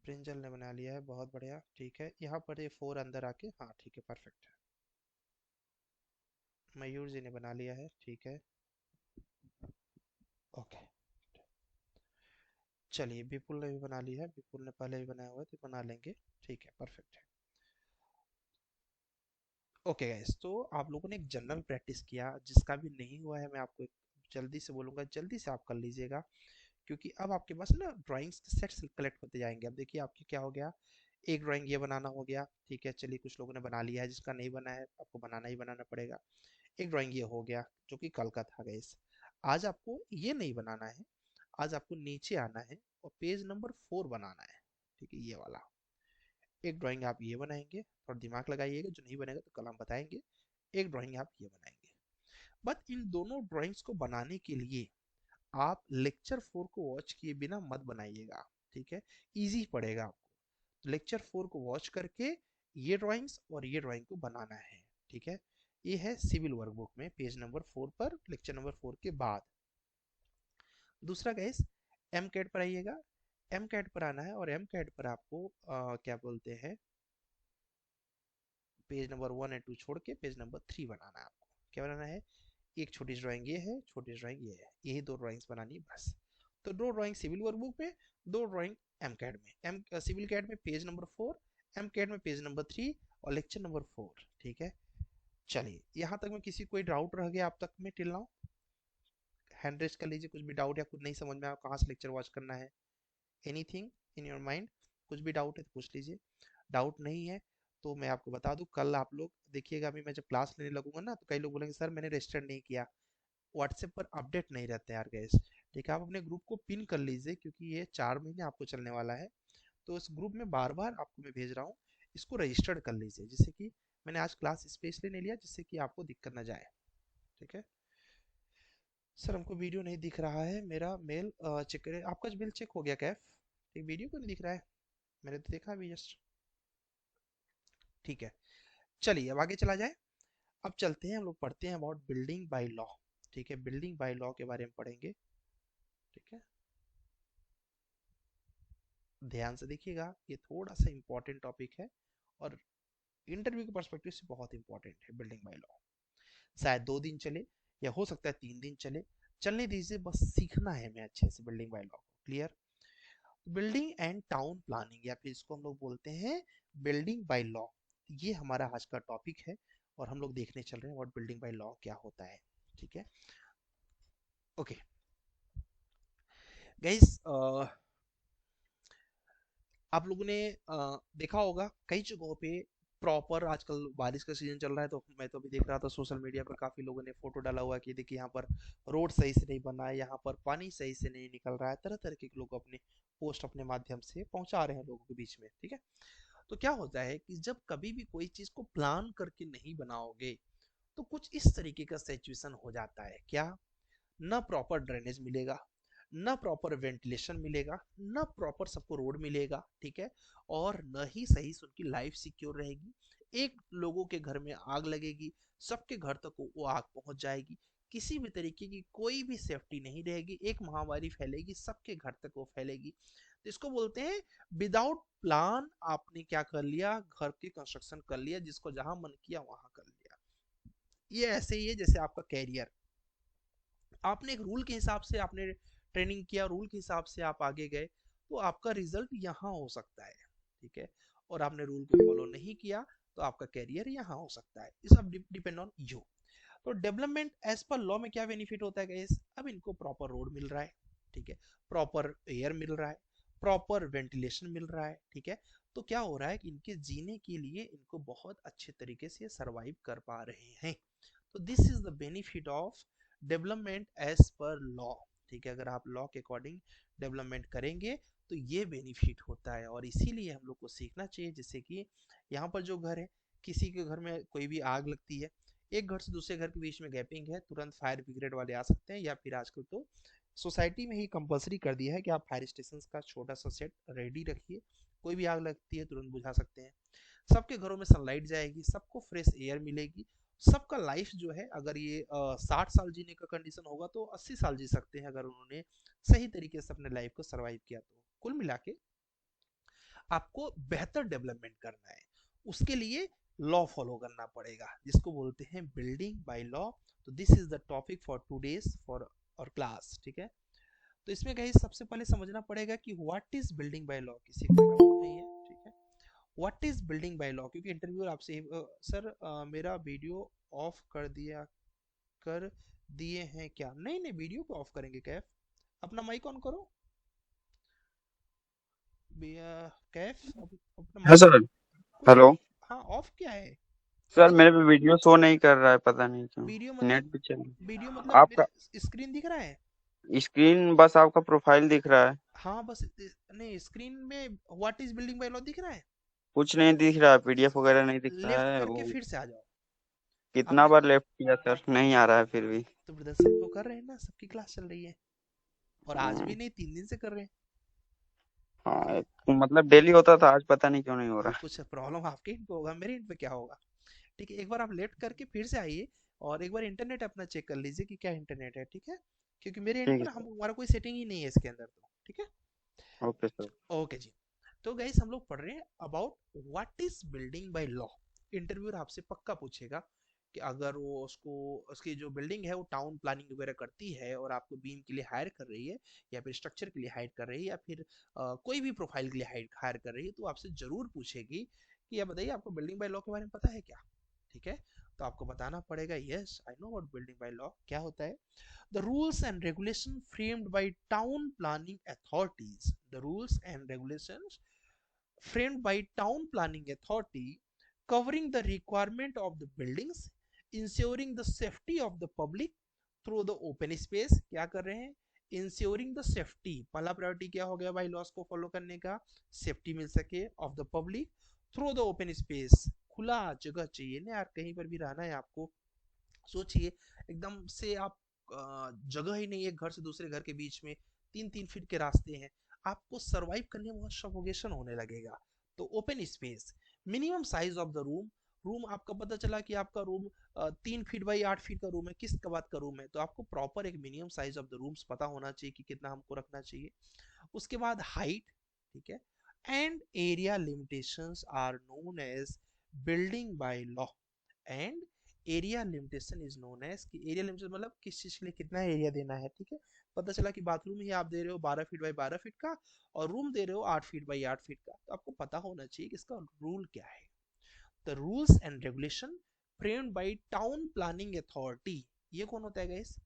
ब्रिंजल ने बना लिया है, बहुत बढ़िया, ठीक है। यहाँ पर ये 4 अंदर आके, हाँ ठीक है, परफेक्ट है। मयूर जी ने बना लिया है, ठीक है, ओके। चलिए विपुल ने भी बना लिया है, विपुल ने पहले भी बनाया हुआ है तो बना लेंगे, ठीक है, परफेक्ट है। ओके गाइस, तो आप लोगों ने एक जनरल प्रैक्टिस किया, जिसका भी नहीं हुआ है मैं आपको एक जल्दी से बोलूंगा, जल्दी से आप कर लीजिएगा, क्योंकि अब आपके पास ना ड्राइंग्स के सेट्स कलेक्ट होते जाएंगे। अब देखिए आपकी क्या हो गया, एक ड्राइंग ये बनाना हो गया, ठीक है। चलिए कुछ लोगों ने बना लिया है, जिसका नहीं बना है आपको बनाना ही बनाना पड़ेगा। एक ड्राइंग ये हो गया जो कि कल का था गाइस। आज आपको ये नहीं बनाना है, आज आपको नीचे आना है और पेज नंबर 4 बनाना है, ठीक है, ये वाला। एक ड्राइंग आप ये बनाएंगे, और दिमाग लगाइएगा, जो नहीं बनेगा तो कल हम बताएंगे। एक ड्राइंग आप ये बनाएंगे, बट इन दोनों ड्राइंग्स को बनाने के लिए आप लेक्चर 4 को वॉच किए बिना मत बनाइएगा, ठीक है। इजी पड़ेगा आपको, लेक्चर 4 को वॉच करके ये ड्राइंग्स और ये ड्राइंग को बनाना है, ठीक है। ये है सिविल वर्कबुक में पेज नंबर 4 पर, लेक्चर नंबर 4 के बाद। दूसरा गैस, एम कैट पर आइएगा, एम कैट पर आना है, और एम कैट पर आपको क्या बोलते हैं, पेज नंबर 1 और 2 छोड़ के पेज नंबर 3 बनाना है आपको। क्या बनाना है, एक छोटी ड्राइंग ये है, छोटी ड्राइंग ये है, यही दो ड्राइंग्स बनानी है बस। तो दो ड्राइंग सिविल वर्कबुक में, दो ड्राइंग एम कैड में, एम सिविल कैड में पेज नंबर 4, एम कैड में पेज नंबर 3 और लेक्चर नंबर 4, ठीक है। चलिए यहाँ तक में किसी कोई डाउट रह गया आप तक में टिल नाउ, हैंड रेज कर लीजिए, कुछ भी डाउट या कुछ नहीं समझ में आया, कहाँ से लेक्चर वॉच करना है, एनीथिंग इन योर माइंड, कुछ भी डाउट है तो पूछ लीजिए। डाउट नहीं है तो मैं आपको बता दूं, कल आप लोग देखिएगा, अभी मैं जब क्लास लेने लगूंगा ना, तो कई लोग बोलेंगे सर मैंने रजिस्टर नहीं किया, व्हाट्सएप पर अपडेट नहीं रहते यार गैस। ठीक है, आप अपने ग्रुप को पिन कर लीजिए क्योंकि ये 4 महीने आपको चलने वाला है। तो इस ग्रुप में बार बार आपको मैं भेज रहा हूँ, इसको रजिस्टर्ड कर लीजिए, जिससे कि मैंने आज क्लास स्पेशली नहीं लिया जिससे कि आपको दिक्कत ना जाए। ठीक है सर, हमको वीडियो नहीं दिख रहा है, मेरा मेल चेक करें। आपका मेल चेक हो गया कैफ? एक वीडियो क्यों नहीं दिख रहा है? मैंने तो देखा अभी जस्ट। ठीक है, चलिए अब आगे चला जाए। अब चलते हैं, हम लोग पढ़ते हैं अबाउट बिल्डिंग बाय लॉ। ठीक है, बिल्डिंग बाय लॉ के बारे में पढ़ेंगे। ठीक है, ध्यान से देखिएगा, ये थोड़ा सा इंपॉर्टेंट टॉपिक है और इंटरव्यू के पर्सपेक्टिव से बहुत इंपॉर्टेंट है बिल्डिंग बाय लॉ। शायद 2 दिन चले या हो सकता है 3 दिन चले, चलने दीजिए, बस सीखना है हमें अच्छे से बिल्डिंग बाय लॉ को। Clear? Building and town planning, या फिर इसको हम लोग बोलते हैं बिल्डिंग बाय लॉ, ये हमारा आज का टॉपिक है और हम लोग देखने चल रहे हैं व्हाट बिल्डिंग बाय लॉ क्या होता है। ठीक है, ओके गाइस, आप लोगों ने देखा होगा कई जगहों पे प्रॉपर, आजकल बारिश का सीजन चल रहा है तो मैं तो अभी देख रहा था सोशल मीडिया पर काफी लोगों ने फोटो डाला हुआ है कि देखिए यहाँ पर रोड सही से नहीं बना है, यहाँ पर पानी सही से नहीं निकल रहा है। तरह तरह के लोग अपने पोस्ट अपने माध्यम से पहुंचा रहे हैं लोगों के बीच में। ठीक है, तो क्या होता है कि जब कभी भी कोई चीज को प्लान करके नहीं बनाओगे तो कुछ इस तरीके का सिचुएशन हो जाता है। क्या? ना प्रॉपर ड्रेनेज मिलेगा, ना प्रॉपर वेंटिलेशन मिलेगा, ना प्रॉपर सबको रोड मिलेगा। ठीक है, और न ही सही से उनकी लाइफ सिक्योर रहेगी। एक लोगों के घर में आग लगेगी, सबके घर तक वो आग पहुंच जाएगी, किसी भी तरीके की कोई भी सेफ्टी नहीं रहेगी, एक महामारी फैलेगी, सबके घर तक वो फैलेगी। तो इसको बोलते हैं विदाउट प्लान आपने क्या कर लिया, घर की कंस्ट्रक्शन कर लिया, जिसको जहां मन किया वहां कर लिया। ये ऐसे ही है जैसे आपका कैरियर, आपने एक रूल के हिसाब से आपने ट्रेनिंग किया, रूल के हिसाब से आप आगे गए, तो आपका रिजल्ट यहाँ हो सकता है। ठीक है, और आपने रूल को फॉलो नहीं किया तो आपका कैरियर यहाँ हो सकता है। ये सब डिपेंड ऑन यू। तो डेवलपमेंट एज पर लॉ में क्या बेनिफिट होता है गाइस? अब इनको प्रॉपर रोड मिल रहा है, ठीक है, प्रॉपर एयर मिल रहा है, प्रॉपर वेंटिलेशन मिल रहा है। ठीक है, तो क्या हो रहा है कि इनके जीने के लिए इनको बहुत अच्छे तरीके से सरवाइव कर पा रहे हैं। तो this is the benefit of development as per law. ठीक है, अगर आप लॉ के अकॉर्डिंग डेवलपमेंट करेंगे तो ये बेनिफिट होता है, और इसीलिए हम लोग को सीखना चाहिए। जैसे कि यहाँ पर जो घर है, किसी के घर में कोई भी आग लगती है, एक घर से दूसरे घर के बीच में गैपिंग है, तुरंत फायर ब्रिगेड वाले आ सकते हैं, या फिर आजकल तो सोसाइटी में ही कंपलसरी कर दिया है कि आप फायर स्टेशन का छोटा सा सेट रेडी रखिए, कोई भी आग लगती है तुरंत बुझा सकते हैं। सबके घरों में सनलाइट जाएगी, सबको फ्रेश एयर मिलेगी, सबका लाइफ जो है, अगर ये 60 साल जीने का कंडीशन होगा तो 80 साल जी सकते हैं अगर उन्होंने सही तरीके से अपने लाइफ को सरवाइव किया। तो कुल मिला के आपको बेहतर डेवलपमेंट करना है, उसके लिए लॉ फॉलो करना पड़ेगा, जिसको बोलते हैं बिल्डिंग बाय लॉ। तो this is the topic for today's for और क्लास। ठीक है, तो इसमें कहीं सबसे पहले समझना पड़ेगा कि what is building by law, किसी को डाउट नहीं है? ठीक है, what is building by law, क्योंकि इंटरव्यू आपसे सर मेरा वीडियो ऑफ कर दिए हैं क्या? नहीं नहीं, वीडियो को ऑफ करेंगे कैफ, अपना माइक ऑन करो भैया। कैफ अपना हाँ माइक सर। कुछ, हेलो हाँ ऑफ क्या है? सर, मेरे पे वीडियो शो नहीं कर रहा है, पता नहीं क्यों। वीडियो नेट मतलब? पे चल वीडियो मतलब आपका मेरे स्क्रीन दिख रहा है? स्क्रीन, बस आपका प्रोफाइल दिख रहा है। हाँ बस नहीं, स्क्रीन में what is building by law दिख रहा है? कुछ नहीं दिख रहा है, पीडीएफ वगैरह नहीं दिख रहा लेफ्ट है करके वो। फिर से आ जाओ। कितना आपने बार लेफ्ट किया सर, नहीं आ रहा है फिर भी। तो प्रदर्शन तो कर रहे हैं ना, सबकी क्लास चल रही है, और आज भी हाँ। नहीं 3 दिन से कर रहे हैं। हाँ, मतलब डेली होता था, आज पता नहीं क्यों नहीं हो वो रहा। कुछ प्रॉब्लम आपके इन पे होगा, मेरे इन पे क्या होगा। ठीक है, एक बार आप लेफ्ट करके फिर से आइए और एक बार इंटरनेट अपना चेक कर लीजिए कि क्या इंटरनेट है। ठीक है, क्योंकि मेरे एंड ठीक है पर सर। हमारा कोई सेटिंग ही नहीं है इसके अंदर। तो ठीक है, ओके सर। ओके जी। तो गाइस हम लोग पढ़ रहे हैं about what is building by law. Interviewer आपसे पक्का पूछेगा कि अगर वो उसको, उसकी जो बिल्डिंग है वो टाउन प्लानिंग वगैरह करती है और आपको बीम के लिए हायर कर रही है, या फिर स्ट्रक्चर के लिए हायर कर रही है, या फिर कोई भी प्रोफाइल के लिए हायर कर रही है, तो आपसे जरूर पूछेगी कि यह बताइए आपको बिल्डिंग बाय लॉ के बारे में पता है क्या। ठीक है, तो आपको बताना पड़ेगा yes I know what building by law क्या होता है। The rules and regulations framed by town planning authorities. The rules and regulations framed by town planning authority covering the requirement of the buildings, ensuring the safety of the public, through the open space, क्या कर रहे हैं, इंश्योरिंग द सेफ्टी, पहला प्रायोरिटी क्या हो गया बाई लॉस को फॉलो करने का, सेफ्टी मिल सके of the public through the open space, खुला जगह चाहिए ना यार, कहीं पर भी रहना है आपको, सोचिए एकदम से आप जगह ही नहीं है घर से दूसरे घर के बीच में, 3-3 फीट के रास्ते हैं, आपको सरवाइव करने में बहुत सफोकेशन होने लगेगा। तो open space, minimum size of the room, room आपका पता चला कि आपका रूम 3 फीट बाई 8 फीट का रूम है, किस बात का रूम है, तो आपको प्रॉपर एक minimum size of the rooms पता होना चाहिए कि कितना हमको रखना चाहिए। उसके बाद हाइट, ठीक है, and area limitations are known as building bylaw, and area limitation is known as, कि एरिया लिमिटेशन मतलब किस चीज के लिए कितना एरिया देना है, ठीक है, पता चला कि बाथरूम ही आप दे रहे हो 12 फीट बाई 12 फीट का और रूम दे रहे हो 8 फीट बाई 8 फीट का, तो आपको पता होना चाहिए कि इसका रूल क्या है। The rules and regulation framed by town planning authority, ये कौन होता है गाइस,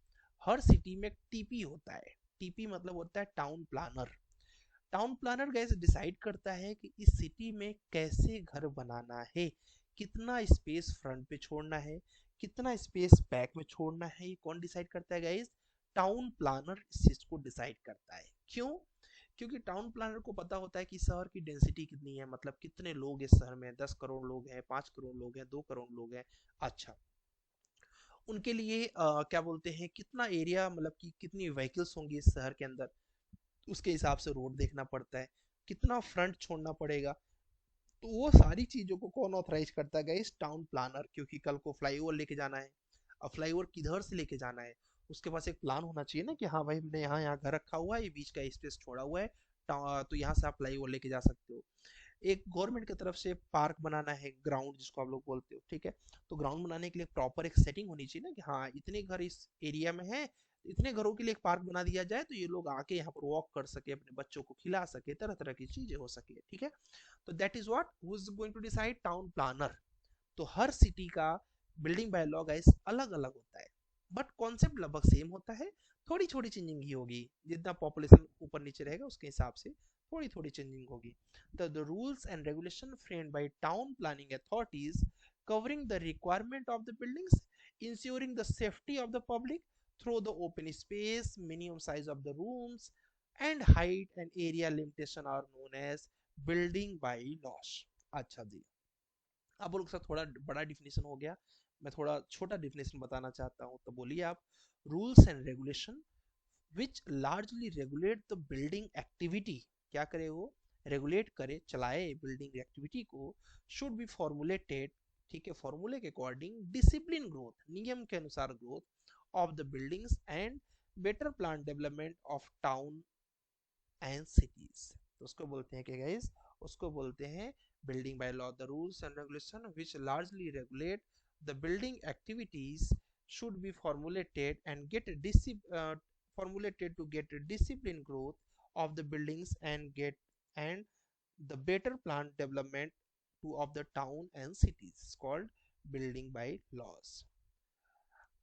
हर सिटी में टीपी होता है, टीपी मतलब होता है town planner, town planner guys decide करता है कि इस सिटी में कैसे घर बनाना है, कितना स्पेस फ्रंट पे छोड़ना है, कितना स्पेस बैक में छोड़ना है, ये कौन डिसाइड करता है गाइस, टाउन प्लानर इस चीज को डिसाइड करता है। क्यों, क्योंकि टाउन प्लानर को पता होता है कि शहर की डेंसिटी कितनी है, मतलब कितने लोग इस शहर में, 10 करोड़ लोग हैं, 5 करोड़ लोग हैं, 2 करोड़ लोग हैं, अच्छा उनके लिए क्या बोलते हैं कितना एरिया, मतलब कि कितनी व्हीकल्स होंगी इस शहर के अंदर, उसके हिसाब से रोड देखना पड़ता है, कितना फ्रंट छोड़ना पड़ेगा, तो वो सारी चीजों को कौन ऑथराइज करता है इस टाउन प्लानर, क्योंकि कल को फ्लाईओवर लेके जाना है, अब फ्लाईओवर किधर से लेके जाना है, उसके पास एक प्लान होना चाहिए ना कि हाँ भाई हमने यहाँ यहाँ घर रखा हुआ है, ये बीच का स्पेस छोड़ा हुआ है, तो यहाँ से आप फ्लाईओवर लेके जा सकते हो। एक गवर्नमेंट की तरफ से पार्क बनाना है, ग्राउंड जिसको आप लोग बोलते हो, ठीक है, तो ग्राउंड बनाने के लिए प्रॉपर एक सेटिंग होनी चाहिए ना कि हाँ इतने घर इस एरिया में है, इतने घरों के लिए एक पार्क बना दिया जाए तो ये लोग आके यहाँ पर वॉक कर सके, अपने बच्चों को खिला सके, तरह तरह की चीजें हो सके, ठीक है, तो that is what who is going to decide, town planner. तो हर सिटी का बिल्डिंग बाय लॉ गाइस अलग अलग होता है, बट कॉन्सेप्ट लगभग सेम होता है, थोड़ी छोटी चेंजिंग ही होगी, जितना पॉपुलेशन ऊपर नीचे रहेगा उसके हिसाब से थोड़ी थोड़ी चेंजिंग होगी। The rules and regulation framed by town planning authorities covering the requirement of the buildings, ensuring the safety of the public through the open space, minimum size of the rooms, and height and area limitation are known as building by laws। अच्छा जी, अब लोग का थोड़ा बड़ा डिफिनेशन हो गया, मैं थोड़ा छोटा डिफिनेशन बताना चाहता हूँ, तो बोलिए आप, rules and regulation which largely regulate the building activity, क्या करे वो, रेगुलेट करे चलाए बिल्डिंग एक्टिविटी को, शुड बी फॉर्मुलेटेड, ठीक है, फॉर्मूले के अकॉर्डिंग डिसिप्लिन ग्रोथ, नियम के अनुसार growth of the buildings and better plan development of town and cities, तो उसको बोलते हैं कि गाइस, उसको बोलते हैं building by law, the rules and regulation which largely regulate the building activities should be formulated and get formulated to get disciplined growth of the buildings and get and the better plant development to of the town and cities called building by laws।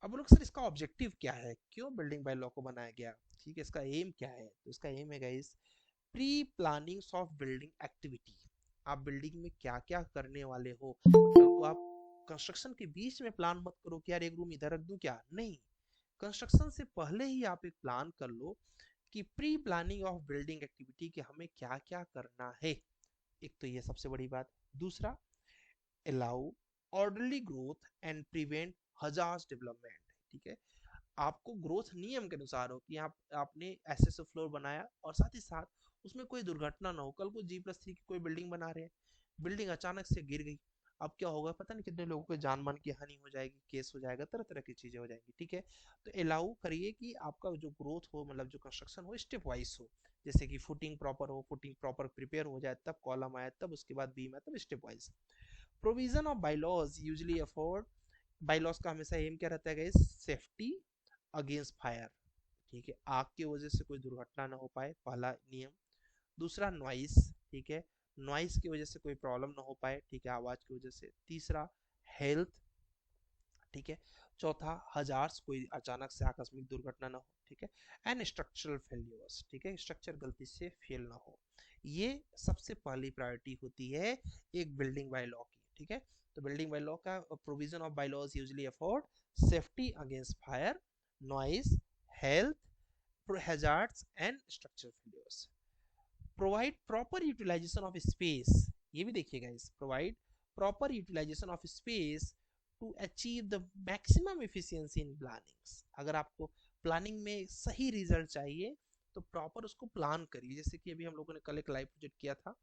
अब लोग सर इसका ऑब्जेक्टिव क्या है, क्यों बिल्डिंग बाय लॉ को बनाया गया, ठीक है, इसका एम क्या है, तो इसका एम है guys pre planning of building activity, आप बिल्डिंग में क्या क्या करने वाले हो, तो आप कंस्ट्रक्शन के बीच में प्लान मत करो कि यार एक रूम इधर रख दूं क्या, नहीं, कंस्ट्रक्शन से पहले ही आप एक प्लान कर लो कि pre planning of building activity कि हमें क्या क्या करना है, एक तो ये सबसे बड़ी बात। दूसरा, allow orderly growth and prevent hazard development, ठीक है, आपको ग्रोथ नियम के अनुसार हो कि आपने ऐसे ऐसे फ्लोर बनाया और साथ ही साथ उसमें कोई दुर्घटना ना हो, कल को G+3 की कोई बिल्डिंग बना रहे हैं, बिल्डिंग अचानक से गिर गई, अब क्या होगा पता नहीं कितने लोगों के जान मान की हानि हो जाएगी, केस हो जाएगा, तरह तरह की चीजें हो जाएंगी, ठीक है, तो अलाउ करिए कि आपका जो ग्रोथ हो, मतलब जो कंस्ट्रक्शन हो स्टेप वाइज हो, जैसे कि फुटिंग प्रॉपर हो, फुटिंग प्रॉपर प्रिपेयर हो जाए, तब कॉलम आए, तब उसके बाद बीम आए, तब step wise. Provision of bylaws usually afford, bylaws का हमेशा एम क्या रहता है गाइस, सेफ्टी अगेंस्ट फायर, ठीक है, आग की वजह से कोई दुर्घटना ना हो पाए, पहला नियम। दूसरा नॉइस, ठीक है, नॉइस की वजह से कोई प्रॉब्लम ना हो पाए, ठीक है, आवाज की वजह से। तीसरा हेल्थ, ठीक है। चौथा हजार्स, कोई अचानक से आकस्मिक दुर्घटना ना हो, ठीक है। एंड स्ट्रक्चरल फेल्यूर्स, ठीक है, स्ट्रक्चर गलती से फेल ना हो, ये सबसे पहली प्रायोरिटी होती है एक बिल्डिंग बाय लॉ की, ठीक है। तो बिल्डिंग बाय लॉ का provision of bylaws usually afford safety against fire, noise, health hazards and structure failures. Provide proper utilisation of space, ये भी देखिएगा इस provide proper utilisation of space to achieve the maximum efficiency in plannings. अगर आपको प्लानिंग में सही रिजल्ट चाहिए तो प्रॉपर उसको प्लान करिए। जैसे कि अभी हम लोगों ने कल एक लाइव प्रोजेक्ट किया था,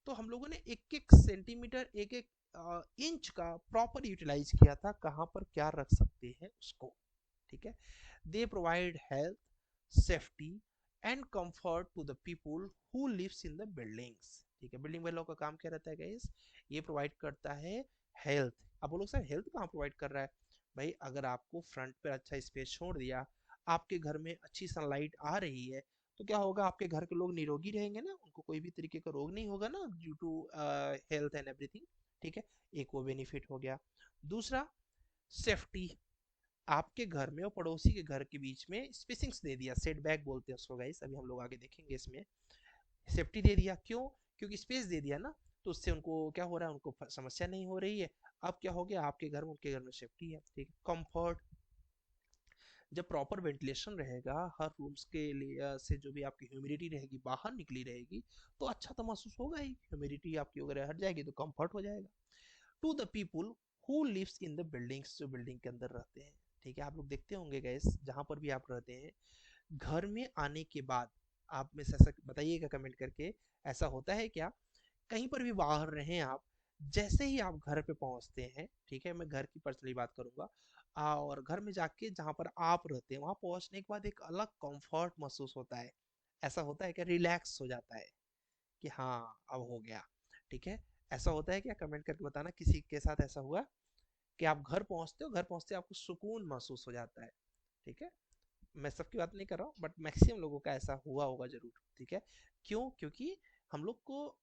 तो हम लोगों ने एक एक सेंटीमीटर, एक एक इंच का प्रॉपर यूटिलाइज किया था, कहाँ पर क्या रख सकते हैं उसको। ठीक है। They provide health, safety and comfort to the people who lives in the buildings. ठीक है। बिल्डिंग वालों का काम क्या रहता है गाइस, ये प्रोवाइड करता है हेल्थ। अब बोलो सर हेल्थ कहाँ प्रोवाइड कर रहा है, भाई अगर आपको फ्रंट पर अच्छा स्पेस छोड़ दिया, आपके घर में अच्छी सनलाइट आ रही है, तो क्या होगा, आपके घर के लोग निरोगी रहेंगे ना, उनको कोई भी तरीके का रोग नहीं होगा ना, due to health and everything. ठीक है, एक वो बेनिफिट हो गया। दूसरा, सेफ्टी, आपके घर में और पड़ोसी के घर के बीच में स्पेसिंग्स दे दिया, सेट बैक बोलते हैं उसको गाइस, अभी हम लोग आगे देखेंगे इसमें। सेफ्टी दे दिया, क्यों, क्योंकि स्पेस दे दिया ना, तो उससे उनको क्या हो रहा है, उनको समस्या नहीं हो रही है। अब क्या हो गया, आपके घर में उनके घर में सेफ्टी है। ठीक है। कंफर्ट, जब प्रॉपर वेंटिलेशन रहेगा हर रूम्स के लिए से, जो भी आपकी ह्यूमिडिटी रहेगी बाहर निकली रहेगी, तो अच्छा तो महसूस होगा ही, ह्यूमिडिटी आपकी अगर हट जाएगी तो कंफर्ट हो जाएगा। To the people who lives in the buildings, जो बिल्डिंग के अंदर रहते हैं। ठीक है। आप लोग देखते होंगे गैस, जहां पर भी आप रहते हैं, घर में आने के बाद आप में से ऐसा बताइएगा कमेंट करके, ऐसा होता है क्या, कहीं पर भी बाहर रहें आप, जैसे ही आप घर पे पहुंचते हैं, ठीक है, मैं घर की पर्सनली बात करूंगा, और घर में जाके जहां पर आप रहते हैं वहां पहुंचने के बाद एक अलग कंफर्ट महसूस होता है। ऐसा होता है कि रिलैक्स हो जाता है कि हाँ अब हो गया। ठीक है। ऐसा होता है क्या, कमेंट करके बताना किसी के साथ ऐसा हुआ कि आप घर पहुंचते हो, घर पहुंचते आपको सुकून महसूस हो जाता है। ठीक है। मैं सबकी बात नहीं कर रहा हूँ, बट मैक्सिमम लोगों का ऐसा हुआ होगा जरूर। ठीक है। क्यों, क्योंकि हम लोग को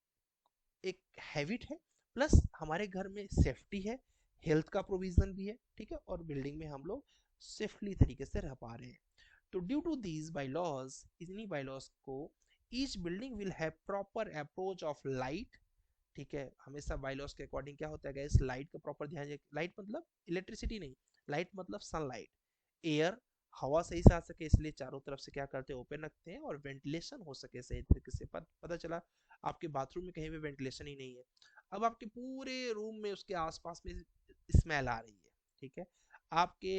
एक हैबिट है, प्लस हमारे घर में सेफ्टी है, हेल्थ का प्रोविजन भी है। ठीक है। और बिल्डिंग में हम लोग सेफली तरीके से रह पा रहे हैं। तो due to these bylaws, इन्हीं बाई लॉज को, each building will have proper approach of light. ठीक है। हमेशा बाई लॉज के अकॉर्डिंग क्या होता है गैस, लाइट का प्रॉपर ध्यान, लाइट मतलब इलेक्ट्रिसिटी नहीं, लाइट मतलब सनलाइट, एयर, हवा सही से आ सके, इसलिए चारों तरफ से क्या करते हैं, ओपन रखते हैं, और वेंटिलेशन हो सके सही तरीके से। पता चला आपके बाथरूम में कहीं भी वेंटिलेशन ही नहीं है, अब आपके पूरे रूम में उसके आसपास में स्मेल आ रही है। ठीक है। आपके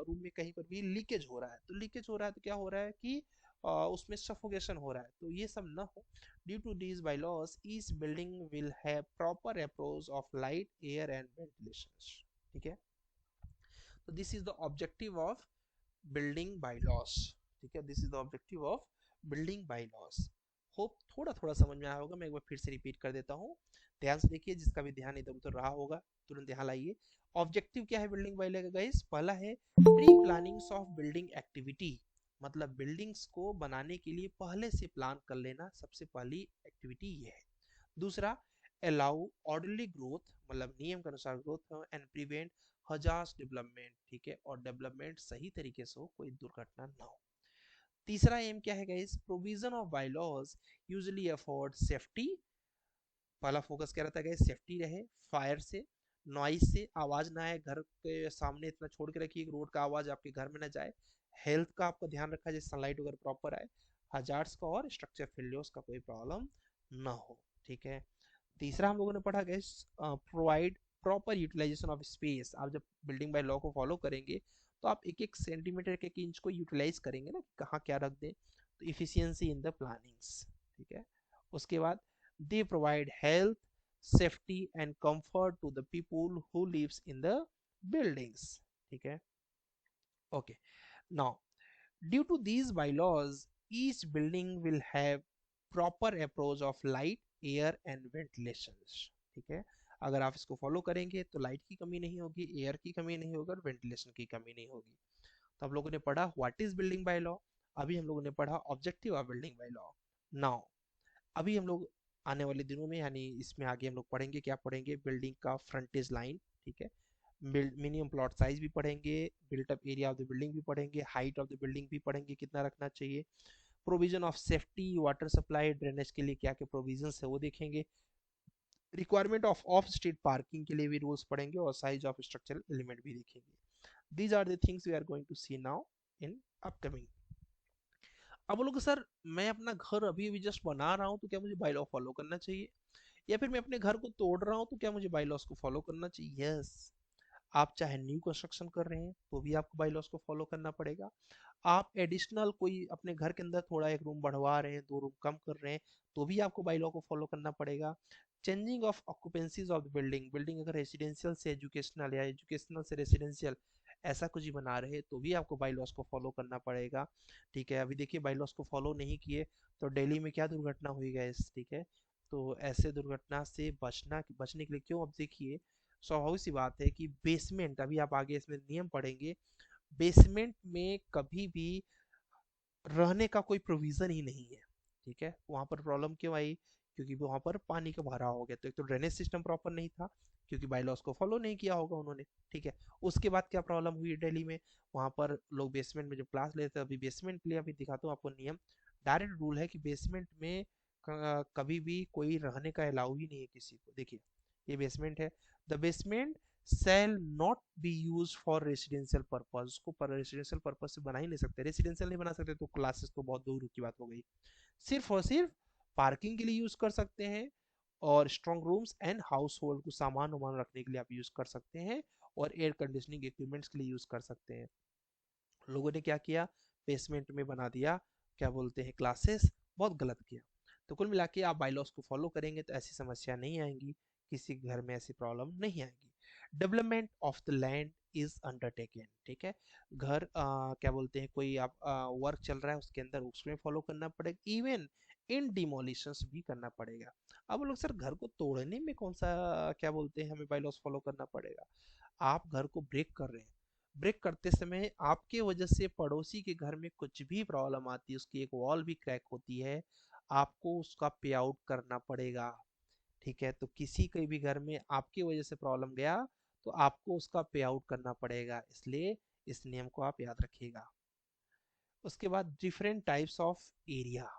रूम में कहीं पर भी लीकेज हो रहा है, तो लीकेज हो रहा है तो क्या हो रहा है कि उसमें सफोकेशन हो रहा है, तो ये सब ना हो। Due to these bylaws, each building will have proper approach of light, air and ventilation। ठीक है। तो this is the objective of building bylaws। ठीक है। This is the objective of building bylaws। Hope थोड़ा थोड़ा समझ में आया होगा, मैं एक बार फिर से रिपीट कर देता हूँ, ध्यान से देखिए, जिसका भी ध्यान इधर उधर रहा होगा तुरंत ध्यान लाइए। ऑब्जेक्टिव क्या है बिल्डिंग बाइलॉ का गाइस, पहला है pre plannings of building activity, मतलब बिल्डिंग्स को बनाने के लिए पहले से प्लान कर लेना, सबसे पहली एक्टिविटी ये है। दूसरा, अलाउ ऑर्डरली ग्रोथ, मतलब नियम के अनुसार ग्रोथ हो, एंड प्रिवेंट हजार्स डेवलपमेंट। ठीक है। और डेवलपमेंट सही तरीके से हो, कोई दुर्घटना ना हो। तीसरा एम क्या है guys, provision of bylaws usually afford safety, पहला फोकस क्या रहता है गाइस, सेफ्टी रहे, फायर से, नॉइज से, आवाज ना आए, घर के सामने इतना छोड़ के रखिए रोड का आवाज आपके घर में ना जाए, हेल्थ का आपका ध्यान रखा जाए, सनलाइट वगैरह प्रॉपर आए, हजार्ड्स का और स्ट्रक्चर फेलियर्स का कोई प्रॉब्लम ना हो। ठीक है। तीसरा हम लोगों ने पढ़ा गया provide proper utilisation of space. आप जब बिल्डिंग बाय लॉ को फॉलो करेंगे तो आप एक एक सेंटीमीटर एक एक इंच को यूटिलाइज करेंगे ना, कहाँ क्या रख दें, तो इफिशियंसी इन द प्लानिंग्स। ठीक है। उसके बाद they provide health, safety and comfort to the people who lives in the buildings. ठीक है। Okay. Now due to these bylaws, each building will have proper approach of light, air and ventilations। ठीक है। अगर आप इसको फॉलो करेंगे तो लाइट की कमी नहीं होगी, एयर की कमी नहीं होगी और वेंटिलेशन की कमी नहीं होगी। तो हम लोगों ने पढ़ा what is building by law, अभी हम लोगों ने पढ़ा objective of building by law. Now अभी हम लोग आने वाले दिनों में, यानी इसमें आगे हम लोग पढ़ेंगे, क्या पढ़ेंगे, बिल्डिंग का फ्रंटेज लाइन। ठीक है। मिनिमम प्लॉट साइज भी पढ़ेंगे, built up area of the building भी पढ़ेंगे, हाइट ऑफ द बिल्डिंग भी पढ़ेंगे कितना रखना चाहिए, provision of safety, water supply, drainage के लिए क्या क्या प्रोविजन है वो देखेंगे, requirement of of street parking के लिए भी रूल्स पढ़ेंगे, और साइज ऑफ स्ट्रक्चरल एलिमेंट भी देखेंगे। These are the things we are going to see now in upcoming. अब बोलोगे सर मैं अपना घर अभी अभी जस्ट बना रहा हूँ तो क्या मुझे बाय लॉ फॉलो करना चाहिए, या फिर मैं अपने घर को तोड़ रहा हूँ तो क्या मुझे बाय लॉस को फॉलो करना चाहिए? यस, आप चाहे न्यू कंस्ट्रक्शन कर रहे हैं तो भी आपको बाय लॉस को फॉलो करना पड़ेगा। आप एडिशनल कोई अपने घर के अंदर थोड़ा एक रूम बढ़वा रहे हैं, दो रूम कम कर रहे हैं, तो भी आपको बाय लॉ को फॉलो करना पड़ेगा। Changing of occupancies of the building, building अगर रेसिडेंशियल से एजुकेशनल या एजुकेशनल से रेसिडेंशियल ऐसा कुछ ही बना रहे तो भी आपको बाई लॉस को फॉलो करना पड़ेगा। ठीक है, अभी देखिए बाई लॉस को फॉलो नहीं किए तो दिल्ली में क्या दुर्घटना हुई गैस। ठीक है, तो ऐसे दुर्घटना से बचने के लिए क्यों, अब देखिए स्वाभाविक सी बात है कि बेसमेंट, अभी आप आगे इसमें नियम पढ़ेंगे, बेसमेंट में कभी भी रहने का कोई प्रोविजन ही नहीं है। ठीक है, वहां पर प्रॉब्लम क्यों आई, क्योंकि वहां पर पानी का भराव हो गया, तो एक तो ड्रेनेज सिस्टम प्रॉपर नहीं था क्योंकि बाईलॉज को फॉलो नहीं किया होगा उन्होंने। ठीक है, उसके बाद क्या प्रॉब्लम हुई दिल्ली में, वहां पर लोग बेसमेंट में जब क्लास लेते थे, अभी बेसमेंट के लिए अभी दिखाता हूँ आपको नियम, डायरेक्ट रूल है कि बेसमेंट में कभी भी कोई रहने का अलाउ ही नहीं है किसी को। देखिए ये बेसमेंट है, the basement shall not be use for residential purpose, उसको पर रेसिडेंशियल पर्पज से बना ही नहीं सकते, रेसिडेंशियल नहीं बना सकते तो क्लासेस तो बहुत दूर की बात हो गई। सिर्फ और सिर्फ पार्किंग के लिए यूज कर सकते हैं, और strong rooms and house hold को सामान वामान रखने के लिए आप यूज कर सकते हैं, और एयर कंडीशनिंग इक्विपमेंट्स के लिए यूज कर सकते हैं। लोगों ने क्या किया, बेसमेंट में बना दिया क्या बोलते हैं क्लासेस, बहुत गलत किया। तो कुल मिला के आप बाईलॉस को फॉलो करेंगे तो ऐसी समस्या नहीं आएंगी, किसी घर में ऐसी प्रॉब्लम नहीं आएगी। Development of the land is undertaken. ठीक है, घर क्या बोलते हैं कोई आप वर्क चल रहा है उसके अंदर उसमें फॉलो करना पड़ेगा, इवन इन डिमोलिशंस भी करना पड़ेगा। अब लोग सर घर को तोड़ने में कौन सा क्या बोलते हैं हमें बाईलॉस फॉलो करना पड़ेगा, आप घर को ब्रेक कर रहे हैं, ब्रेक करते समय आपके वजह से पड़ोसी के घर में कुछ भी प्रॉब्लम आती है, उसकी एक वॉल भी क्रैक होती है, आपको उसका पे आउट करना पड़ेगा। ठीक है, तो किसी के भी घर में आपकी वजह से प्रॉब्लम गया तो आपको उसका पे आउट करना पड़ेगा, इसलिए इस नियम को आप याद रखिएगा। उसके बाद डिफरेंट टाइप्स ऑफ एरिया।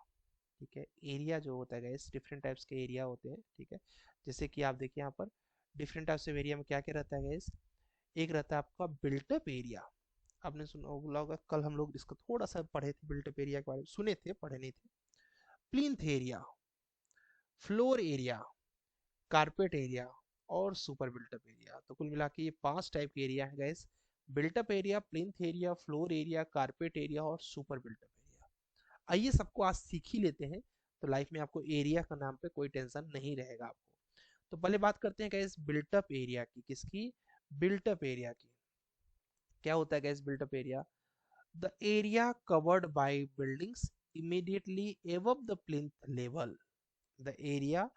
ठीक है, एरिया जो होता है गाइस, डिफरेंट टाइप्स के एरिया होते हैं। ठीक है, जैसे कि आप देखिए यहाँ पर डिफरेंट टाइप्स ऑफ एरिया में क्या क्या रहता है गाइस, एक रहता है आपका बिल्टअप एरिया। आपने सुना बोला होगा, कल हम लोग इसका थोड़ा सा पढ़े थे, बिल्टअप एरिया के बारे में सुने थे, पढ़े नहीं थे। Plinth area, floor area, carpet area और सुपर बिल्टअप एरिया। तो कुल मिला के ये 5 टाइप के एरिया है guys, built up area, plinth area, floor area, carpet area और सुपर बिल्टअप एरिया। आइए सबको आज सीख ही लेते हैं, तो लाइफ में आपको एरिया का नाम पे कोई टेंशन नहीं रहेगा आपको। तो पहले बात करते हैं गाइस बिल्टअप एरिया की, किसकी, बिल्टअप एरिया की। क्या होता है guys built up area, the area covered by buildings immediately above the plinth level, the area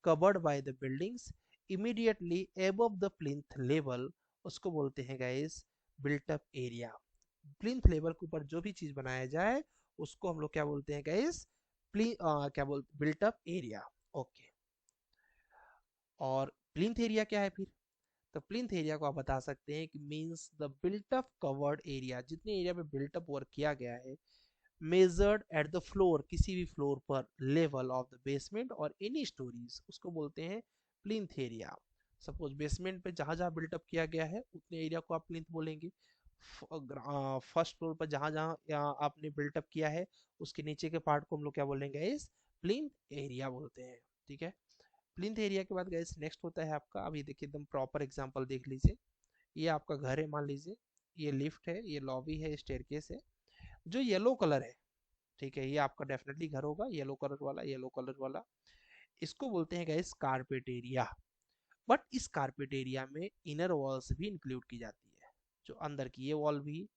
covered by the buildings immediately above the plinth level, उसको बोलते हैं guys built up area. Plinth level के ऊपर जो भी चीज बनाया जाए उसको हम लोग क्या बोलते हैं गाइस, क्या बोलते, बिल्ट अप एरिया। ओके, और प्लिंथ एरिया क्या है फिर, तो प्लिंथ एरिया को आप बता सकते हैं कि means the built up covered area, जितने एरिया में बिल्ट अप वर्क किया गया है, मेजर्ड एट द फ्लोर, किसी भी फ्लोर पर, लेवल ऑफ द बेसमेंट और एनी स्टोरीज, उसको बोलते हैं प्लिंथ एरिया। सपोज बेसमेंट पे जहां जहां बिल्टअप किया गया है उतने एरिया को आप प्लिंथ बोलेंगे। फर्स्ट फ्लोर पर जहां जहां आपने बिल्टअप किया है उसके नीचे के पार्ट को हम लोग क्या बोलेंगे, इस प्लिंथ एरिया बोलते हैं। ठीक है, प्लिंथ एरिया के बाद गाइस नेक्स्ट होता है आपका, अभी देखिए एकदम प्रॉपर एग्जांपल देख लीजिए, ये आपका घर है मान लीजिए, ये लिफ्ट है, ये लॉबी है, स्टेयरकेस है, जो येलो कलर है, ठीक है, ये आपका डेफिनेटली घर होगा येलो कलर वाला, येलो कलर वाला, इसको बोलते हैं गाइस कारपेट एरिया। बट इस कारपेट एरिया में इनर वॉल्स भी इंक्लूड की जाती है, जो अंदर की ये वॉल भी,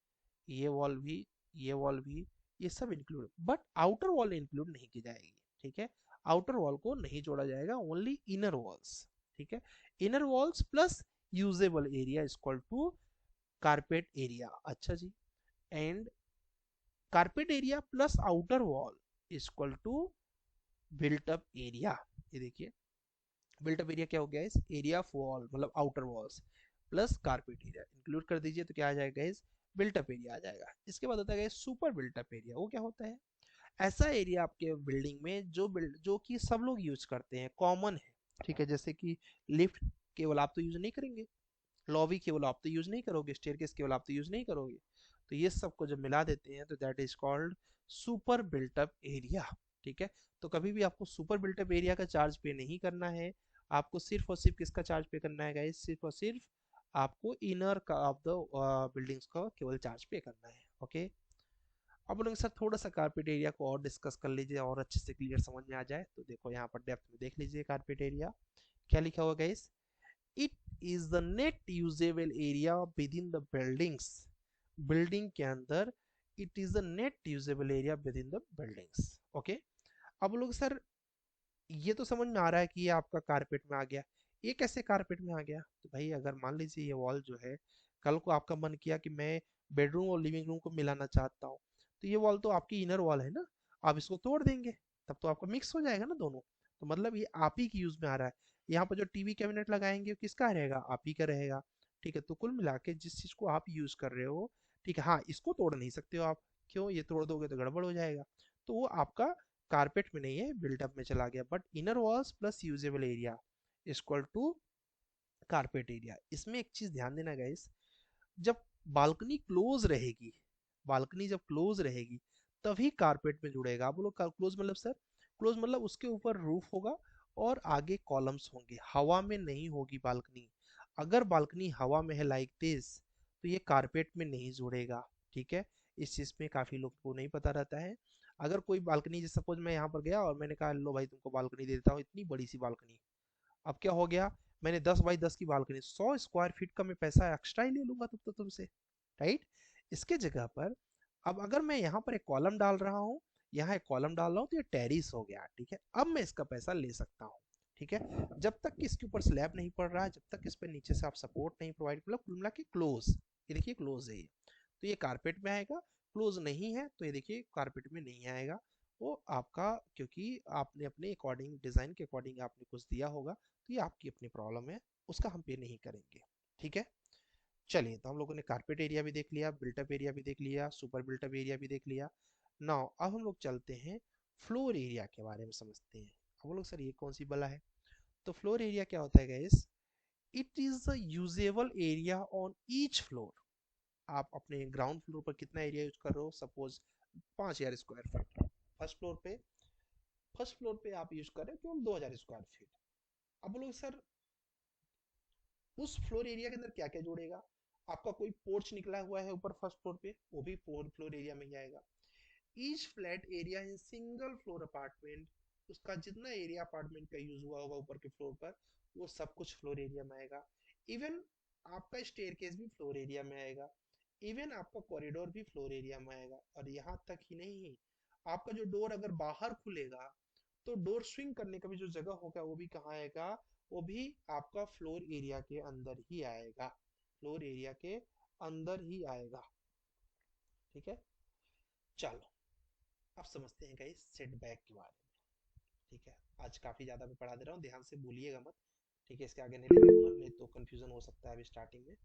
ये वॉल भी, ये वॉल भी, ये सब include, but outer wall include नहीं की जाएगी। ठीक है, आउटर वॉल को नहीं जोड़ा जाएगा, ओनली इनर वॉल्स। ठीक है, inner walls plus usable area is equal to carpet area. अच्छा जी, and carpet area plus outer wall is equal to built up area. ये देखिए बिल्ट अप एरिया क्या हो गया, इस एरिया ऑफ वॉल मतलब outer walls plus carpet area include कर दीजिए तो क्या आ जाएगा इस बिल्ट अप एरिया आ जाएगा। इसके बाद होता है सुपर बिल्ट अप एरिया। वो क्या होता है, ऐसा एरिया आपके बिल्डिंग में जो कि सब लोग यूज करते हैं, कॉमन है। ठीक है, जैसे कि लिफ्ट केवल आप तो यूज नहीं करेंगे, लॉबी केवल आप तो यूज नहीं करोगे, स्टेयरकेस केवल आप तो यूज नहीं करोगे। तो ये सबको जब मिला देते हैं तो that is called super built up area. ठीक है, तो कभी भी आपको सुपर बिल्टअप एरिया का चार्ज पे नहीं करना है, आपको सिर्फ और सिर्फ किसका चार्ज पे करना है गाइस, सिर्फ और सिर्फ आपको इनर का ऑफ द बिल्डिंग्स का केवल चार्ज पे करना है। ओके, अब लोग सर थोड़ा सा कारपेट एरिया को और डिस्कस कर लीजिए और अच्छे से क्लियर समझ में आ जाए। तो देखो यहाँ पर डेप्थ में देख लीजिए कारपेट एरिया क्या लिखा हुआ guys, it is the net usable area with in the buildings, building के अंदर it is the net usable area with in the buildings. Okay, अब लोग सर ये तो समझ में आ रहा है कि ये आपका कारपेट में आ गया, ये कैसे कारपेट में आ गया। तो भाई अगर मान लीजिए ये वॉल जो है, कल को आपका मन किया कि मैं बेडरूम और लिविंग रूम को मिलाना चाहता हूँ, तो ये वॉल तो आपकी इनर वॉल है ना, आप इसको तोड़ देंगे, तब तो आपका मिक्स हो जाएगा ना दोनों। तो मतलब ये आप ही की यूज में आ रहा है। यहाँ पर जो टीवी कैबिनेट लगाएंगे वो किसका रहेगा, आप ही का रहेगा। ठीक है, तो कुल मिला के जिस चीज को आप यूज कर रहे हो, ठीक है, हाँ इसको तोड़ नहीं सकते हो आप, क्यों, ये तोड़ दोगे तो गड़बड़ हो जाएगा। तो वो आपका कारपेट में नहीं है, बिल्टअप में चला गया। But inner walls plus usable area equal to carpet area. इसमें एक चीज ध्यान देना गाइस, जब बालकनी क्लोज रहेगी, बालकनी जब क्लोज रहेगी तभी कारपेट में जुड़ेगा। आप बोलो क्लोज मतलब सर, क्लोज मतलब उसके ऊपर रूफ होगा और आगे कॉलम्स होंगे, हवा में नहीं होगी बालकनी। अगर बालकनी हवा में है लाइक दिस, तो ये कारपेट में नहीं जुड़ेगा। ठीक है, इस चीज में काफी लोग को नहीं पता रहता है। अगर कोई बालकनी, जैसे सपोज मैं यहाँ पर गया और मैंने कहा लो भाई तुमको बालकनी दे देता हूँ, इतनी बड़ी सी बालकनी, अब क्या हो गया, मैंने 10 बाई 10 की बालकनी, 100 स्क्वायर फीट का मैं पैसा एक्स्ट्रा ही ले लूंगा तब तो तुमसे, राइट। इसके जगह पर अब अगर मैं यहाँ पर एक कॉलम डाल रहा हूँ, यहाँ एक कॉलम डाल रहा हूँ, तो ये टेरिस हो गया। ठीक है, अब मैं इसका पैसा ले सकता हूँ। ठीक है, जब तक कि इसके ऊपर स्लैब नहीं पड़ रहा है, जब तक इस पर नीचे से आप सपोर्ट नहीं प्रोवाइड, मतलब कुल मिला के क्लोज, ये देखिए क्लोज है ये, तो ये कारपेट में आएगा। क्लोज नहीं है तो ये देखिए कारपेट में नहीं आएगा। वो आपका, क्योंकि आपने अपने अकॉर्डिंग, डिजाइन के अकॉर्डिंग आपने कुछ दिया होगा, तो ये आपकी अपनी प्रॉब्लम है, उसका हम पे नहीं करेंगे। ठीक है, चलिए, तो हम लोगों ने कारपेट एरिया भी देख लिया, बिल्टअप एरिया भी देख लिया, सुपर बिल्टअप एरिया भी देख लिया। नाउ अब हम लोग चलते हैं फ्लोर एरिया के बारे में समझते हैं। अब हम लोग सर ये कौन सी बला है, तो फ्लोर एरिया क्या होता है guys, it is the usable area on each floor. आप अपने ग्राउंड फ्लोर पर कितना एरिया यूज कर रहे हो, suppose 5000 square feet, first floor पे, फर्स्ट फ्लोर पे आप यूज कर रहे हो केवल 2000 स्क्वायर फीट। अब लोग सर उस फ्लोर एरिया के अंदर क्या क्या जोड़ेगा, आपका कोई पोर्च निकला हुआ है ऊपर फर्स्ट फ्लोर पे, वो भी फ्लोर एरिया में ही आएगा। Each flat area in single floor apartment, उसका जितना एरिया अपार्टमेंट का यूज हुआ होगा ऊपर के फ्लोर पर, वो सब कुछ फ्लोर एरिया में आएगा। इवन आपका स्टेयरकेस भी फ्लोर एरिया में आएगा, इवन आपका कॉरिडोर भी फ्लोर एरिया में आएगा। और यहाँ तक ही नहीं, आपका जो डोर अगर बाहर खुलेगा, तो डोर स्विंग करने का भी जो जगह होगा वो भी कहाँ आएगा, वो भी आपका फ्लोर एरिया के अंदर ही आएगा, फ्लोर एरिया के अंदर ही आएगा। ठीक है, चलो अब समझते हैं गाइस सेटबैक के बारे में। ठीक है, आज काफी ज्यादा मैं पढ़ा दे रहा हूँ, ध्यान से बोलिएगा मत। ठीक है, इसके आगे नहीं लिखूंगा, नहीं तो कंफ्यूजन हो सकता है अभी स्टार्टिंग में।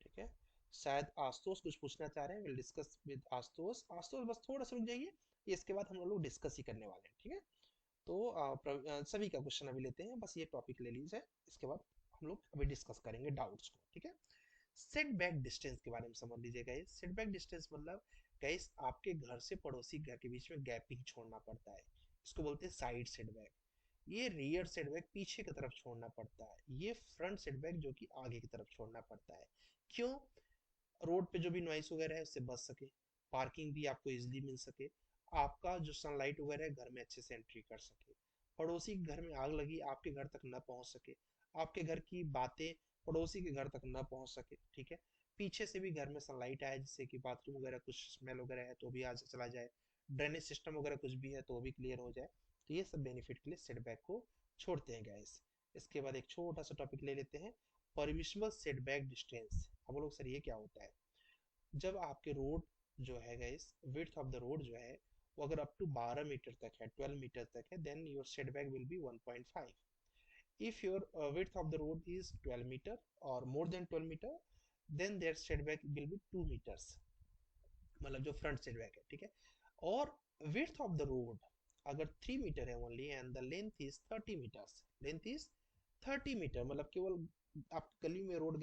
ठीक है, शायद आशुतोष कुछ पूछना चाह रहे हैं, will discuss with Ashutosh. Ashutosh बस थोड़ा सा रुक जाइए, ये इसके बाद हम लोग डिस्कस ही करने वाले हैं। ठीक है, तो सभी का क्वेश्चन अभी लेते हैं, बस ये टॉपिक ले लीजिए, इसके बाद हम लोग अभी डिस्कस करेंगे डाउट्स को। ठीक है, सेटबैक डिस्टेंस के बारे में समझ लीजिए गाइस। सेटबैक डिस्टेंस मतलब गाइस आपके घर से पड़ोसी घर के बीच में गैपिंग छोड़ना पड़ता है, इसको बोलते हैं साइड सेटबैक। ये रियर सेटबैक पीछे की तरफ छोड़ना पड़ता है, ये फ्रंट सेटबैक जो कि आगे की तरफ छोड़ना पड़ता है। क्यों, रोड पे जो भी नॉइस वगैरह है उससे बच सके, पार्किंग भी आपको इजीली मिल सके, आपका जो सनलाइट वगैरह है घर में अच्छे से एंट्री कर सके, पड़ोसी के घर में आग लगी आपके घर तक न पहुंच सके, आपके घर की बातें पड़ोसी के घर तक न पहुंच सके। ठीक है, पीछे से भी घर में सनलाइट आए, जिससे कि बाथरूम वगैरह कुछ स्मेल वगैरह है तो भी आज चला जाए, ड्रेनेज सिस्टम वगैरह कुछ भी है तो भी क्लियर हो जाए। तो ये सब बेनिफिट के लिए सेटबैक को छोड़ते हैं गैस। इसके बाद एक छोटा सा टॉपिक ले लेते हैं, परमिसिबल सेटबैक डिस्टेंस। हम लोग सर ये क्या होता है, जब आपके रोड जो है guys, width of the road जो है वो अगर अप टू 12 मीटर तक है, 12 मीटर तक है, then your setback will be 1.5। if your width of the road is 12 meter or more than 12 meter, then their setback will be 2 meters, मतलब जो फ्रंट सेटबैक है। ठीक है, और width of the road अगर 3 मीटर है only and the length is 30 metres, length is 30 metre, मतलब केवल आप गली में रोड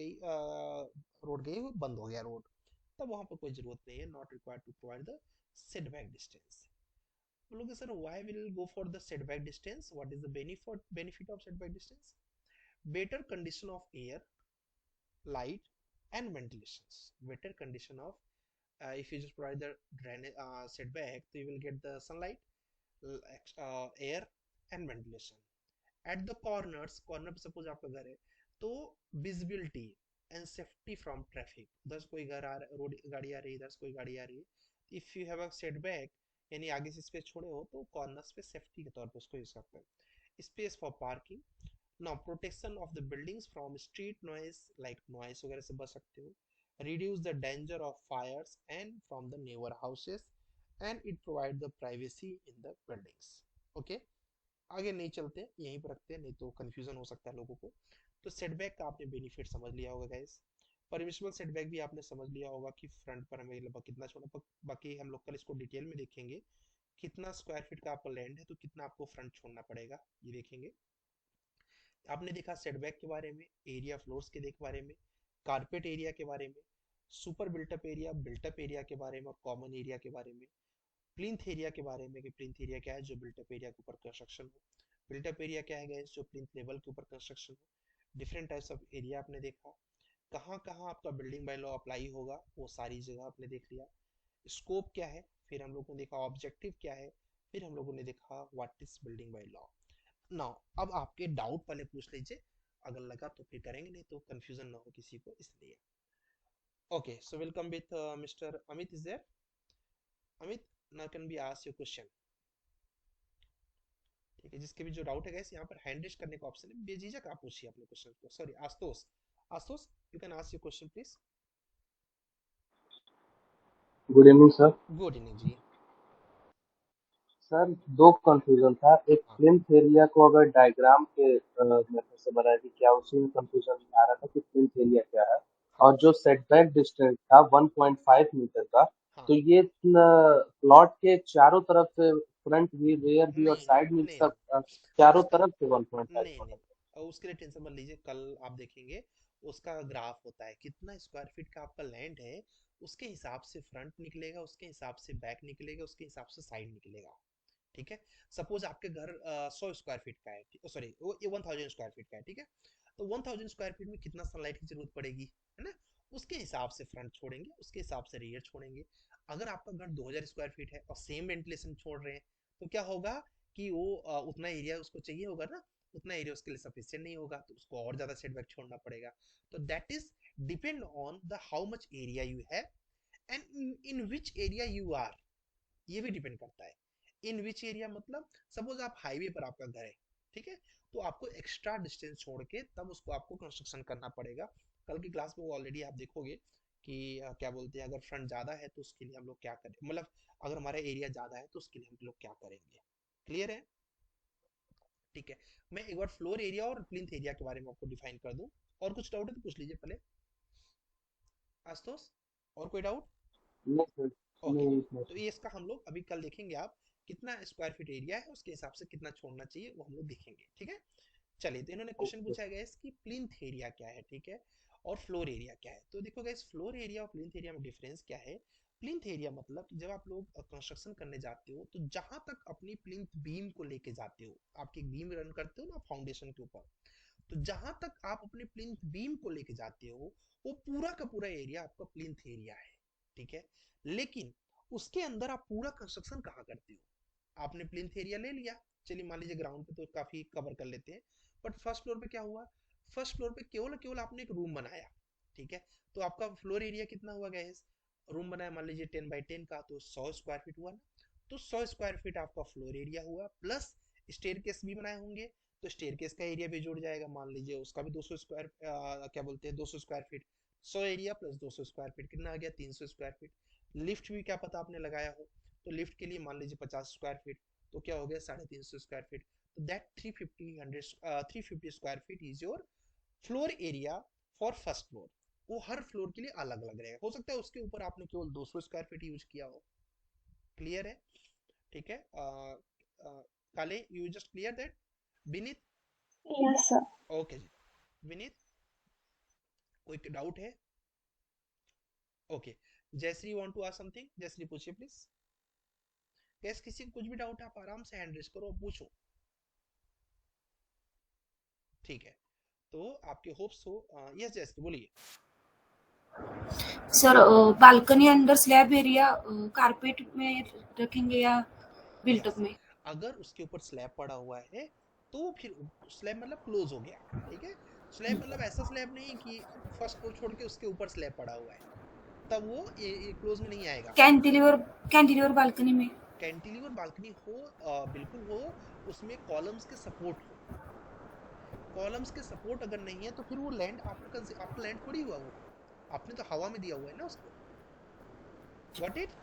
गई वो बंद हो गया रोड, तब वहां पर कोई जरूरत नहीं है, not required to provide the setback distance. बोलोगे sir why will go for the setback distance, what is the benefit of setback distance? Better condition of air, light and ventilations, better condition of if you just provide the drainage setback, so you will get the sunlight, air and ventilation at the corners। corner पे suppose आपका घर है तो visibility and safety from traffic, उधर से कोई घर आ रहा, रोड गाड़ी आ रही है, इधर से कोई गाड़ी आ रही है, if you have a setback यानी आगे से स्पेस छोड़े हो तो कॉर्नर्स पे सेफ्टी के तौर पे उसको यूज करते हैं। Space for parking, now protection of the buildings from street noise, like noise वगैरह से बच सकते हो, reduce the danger of fires and from the neighbor houses, and it provide the privacy in the buildings। okay, आगे नहीं चलते, यहीं पर रखते हैं, नहीं तो कंफ्यूजन हो सकता है लोगों को। तो सेटबैक का आपने बेनिफिट समझ लिया होगा गाइस। परमिशनल सेटबैक भी आपने समझ लिया होगा कि फ्रंट पर हमें लगभग कितना छोड़ना, बाकी हम लोग कल इसको डिटेल में देखेंगे, कितना स्क्वायर फीट का आपका लैंड है तो कितना आपको फ्रंट छोड़ना पड़ेगा, ये देखेंगे। आपने देखा सेटबैक के बारे में, एरिया फ्लोर्स के देख बारे में, कारपेट एरिया के बारे में, सुपर बिल्टअप एरिया के बारे में और कॉमन एरिया के बारे में, प्लिंथ एरिया के बारे में कि प्लिंथ एरिया क्या है जो बिल्टअप एरिया के ऊपर कंस्ट्रक्शन हो, बिल्टअप एरिया क्या है गाइस जो प्लिंथ लेवल के ऊपर कंस्ट्रक्शन हो। डिफरेंट टाइप्स ऑफ एरिया आपने देखा, कहाँ कहाँ आपका बिल्डिंग बाय लॉ अप्लाई होगा वो सारी जगह आपने देख लिया। स्कोप क्या है, फिर हम लोगों ने देखा ऑब्जेक्टिव क्या है, फिर हम लोगों ने देखा what is building by law. Now अब आपके डाउट पहले पूछ लीजिए, अगर लगा तो फिर करेंगे, नहीं तो कंफ्यूजन ना हो किसी को इसलिए। Okay so welcome with mister Amit, is there? Amit, now can be ask your question. ठीक है, जिसके भी जो डाउट है गैस यहाँ पर हैंड रेज करने का ऑप्शन है, बेझिझक आप पूछिए अपने क्वेश्चन को। Sorry Ashutosh, Ashutosh you can ask your question please. Good evening sir. Good evening ji. Sir दो कंफ्यूजन था, एक हाँ प्लिंथ एरिया को अगर डायग्राम के मेथड से बनाया कि क्या, उसी में कंफ्यूजन आ रहा था कि प्लिंथ एरिया क्या है। हाँ और जो सेटबैक डिस्टेंस था 1.5 मीटर का, हाँ। तो ये प्लॉट के चारों तरफ से, फ्रंट भी, रेयर भी और नहीं नहीं साइड भी, नहीं सब नहीं, चारों उसका तरफ से 1.5 नहीं नहीं, होगा। और उसके लिए टेंशन मत लीजिए, कल आप देखेंगे उसका ग्राफ होता है, कितना स्क्वायर फीट का आपका लैंड है उसके हिसाब से फ्रंट निकलेगा, उसके हिसाब से बैक निकलेगा, उसके हिसाब से साइड निकलेगा। ठीक है, सपोज आपके घर 100 स्क्वायर फीट का है, सॉरी वो 1000 स्क्वायर फीट का है, ठीक है, तो 1000 स्क्वायर फीट में कितना सनलाइट की जरूरत पड़ेगी, है ना, उसके हिसाब से फ्रंट छोड़ेंगे, उसके हिसाब से रियर छोड़ेंगे। अगर आपका घर 2000 स्क्वायर फीट है और सेम वेंटिलेशन छोड़ रहे हैं तो क्या होगा कि वो उतना एरिया उसको चाहिए होगा ना, उतना एरिया उसके लिए सफिशियंट नहीं होगा, तो उसको और ज्यादा सेटबैक छोड़ना पड़ेगा। तो that is depend on the how much area you have and in which area you are, ये भी डिपेंड करता है। इन विच एरिया मतलब सपोज आप हाईवे पर आपका घर है, ठीक है, तो आपको एक्स्ट्रा डिस्टेंस छोड़ के तब उसको आपको कंस्ट्रक्शन करना पड़ेगा। कल की क्लास में ऑलरेडी आप देखोगे कि क्या बोलते हैं, अगर फ्रंट ज्यादा है तो उसके लिए हम लोग क्या करें, मतलब अगर हमारा एरिया ज्यादा है तो उसके लिए हम लोग क्या करेंगे। क्लियर है? ठीक है, मैं एक बार फ्लोर एरिया और प्लिंथ एरिया के बारे में आपको डिफाइन कर दूं। और कुछ डाउट है तो पूछ लीजिए पहले आशुतोष, और कोई डाउट? नहीं सर, ओके, नहीं नहीं तो सर। ये इसका हम लोग अभी कल देखेंगे, आप कितना स्क्वायर फीट एरिया है उसके हिसाब से कितना छोड़ना चाहिए वो हम लोग देखेंगे। ठीक है, चलिए, तो इन्होंने क्वेश्चन ओके। पूछा गया है कि प्लिंथ एरिया क्या है, ठीक है, और फ्लोर एरिया क्या है। तो देखो गाइस, फ्लोर एरिया और प्लिंथ एरिया में डिफरेंस क्या है। प्लिंथ एरिया मतलब जब आप लोग कंस्ट्रक्शन करने जाते हो तो जहां तक अपनी प्लिंथ बीम को लेके जाते हो, आपकी बीम रन करते हो ना फाउंडेशन के ऊपर, तो जहां तक आप अपने प्लिंथ बीम को लेके जाते हो वो पूरा का पूरा एरिया आपका प्लिंथ एरिया है। ठीक है, लेकिन उसके अंदर आप पूरा कंस्ट्रक्शन कहाँ करते हो, आपने प्लिंथ एरिया ले लिया, चलिए मान लीजिए ग्राउंड पे तो काफी कवर कर लेते हैं, बट फर्स्ट फ्लोर पे क्या हुआ, फर्स्ट फ्लोर पे केवल केवल आपने एक रूम बनाया, ठीक है, तो आपका फ्लोर एरिया कितना हुआ गैस, रूम बनाया मान लीजिए 10 बाई 10 का, तो 100 स्क्वायर फीट हुआ ना, तो 100 स्क्वायर फीट आपका फ्लोर एरिया हुआ, प्लस स्टेयर केस भी बनाए होंगे, तो स्टेयर केस का एरिया भी जुड़ जाएगा, मान लीजिए उसका भी 200 स्क्वायर क्या बोलते हैं 200 square feet, 100 area plus 200 square feet कितना आ गया 300 स्क्वायर फीट। लिफ्ट भी क्या पता आपने लगाया हो, तो लिफ्ट के लिए मान लीजिए 50 स्क्वायर फीट, तो क्या हो गया 350 स्क्वायर फीट। तो that 350 square feet is your floor area for first floor. वो हर फ्लोर के लिए अलग अलग रहेगा, हो सकता है उसके ऊपर आपने केवल 200 स्क्वायर फीट यूज किया हो। क्लियर है? ठीक है, Kale you just clear that, Vineet? Yes sir. Okay जी। विनीत, कोई डाउट है? Okay. Jayashree want to ask something? Jayashree पूछिए प्लीज। यस, किसी को कुछ भी डाउट है आप आराम से हैंड रेस करो और पूछो। ठीक है, तो आपके होप्स हो। यस जयश्री बोलिए। सर बालकनी अंदर स्लैब एरिया कारपेट में रखेंगे या बिल्टअप यस, में? अगर उसके ऊपर स्लैब पड़ा हुआ है तो फिर स्लैब मतलब क्लोज हो गया। ठीक है, स्लैब मतलब ऐसा स्लैब नहीं कि फर्स्ट फ्लोर छोड़ के उसके ऊपर स्लैब पड़ा हुआ है, तब वो क्लोज में नहीं आएगा। कैंटिलीवर कैंटिलीवर बालकनी में? कैंटिलीवर बालकनी हो, बिल्कुल हो, उसमें कॉलम्स के सपोर्ट हो। कॉलम्स के सपोर्ट अगर नहीं है तो फिर वो लैंड आपका आपका लैंड थोड़ी हुआ वो, आपने तो हवा में दिया हुआ है ना उसको। Got it?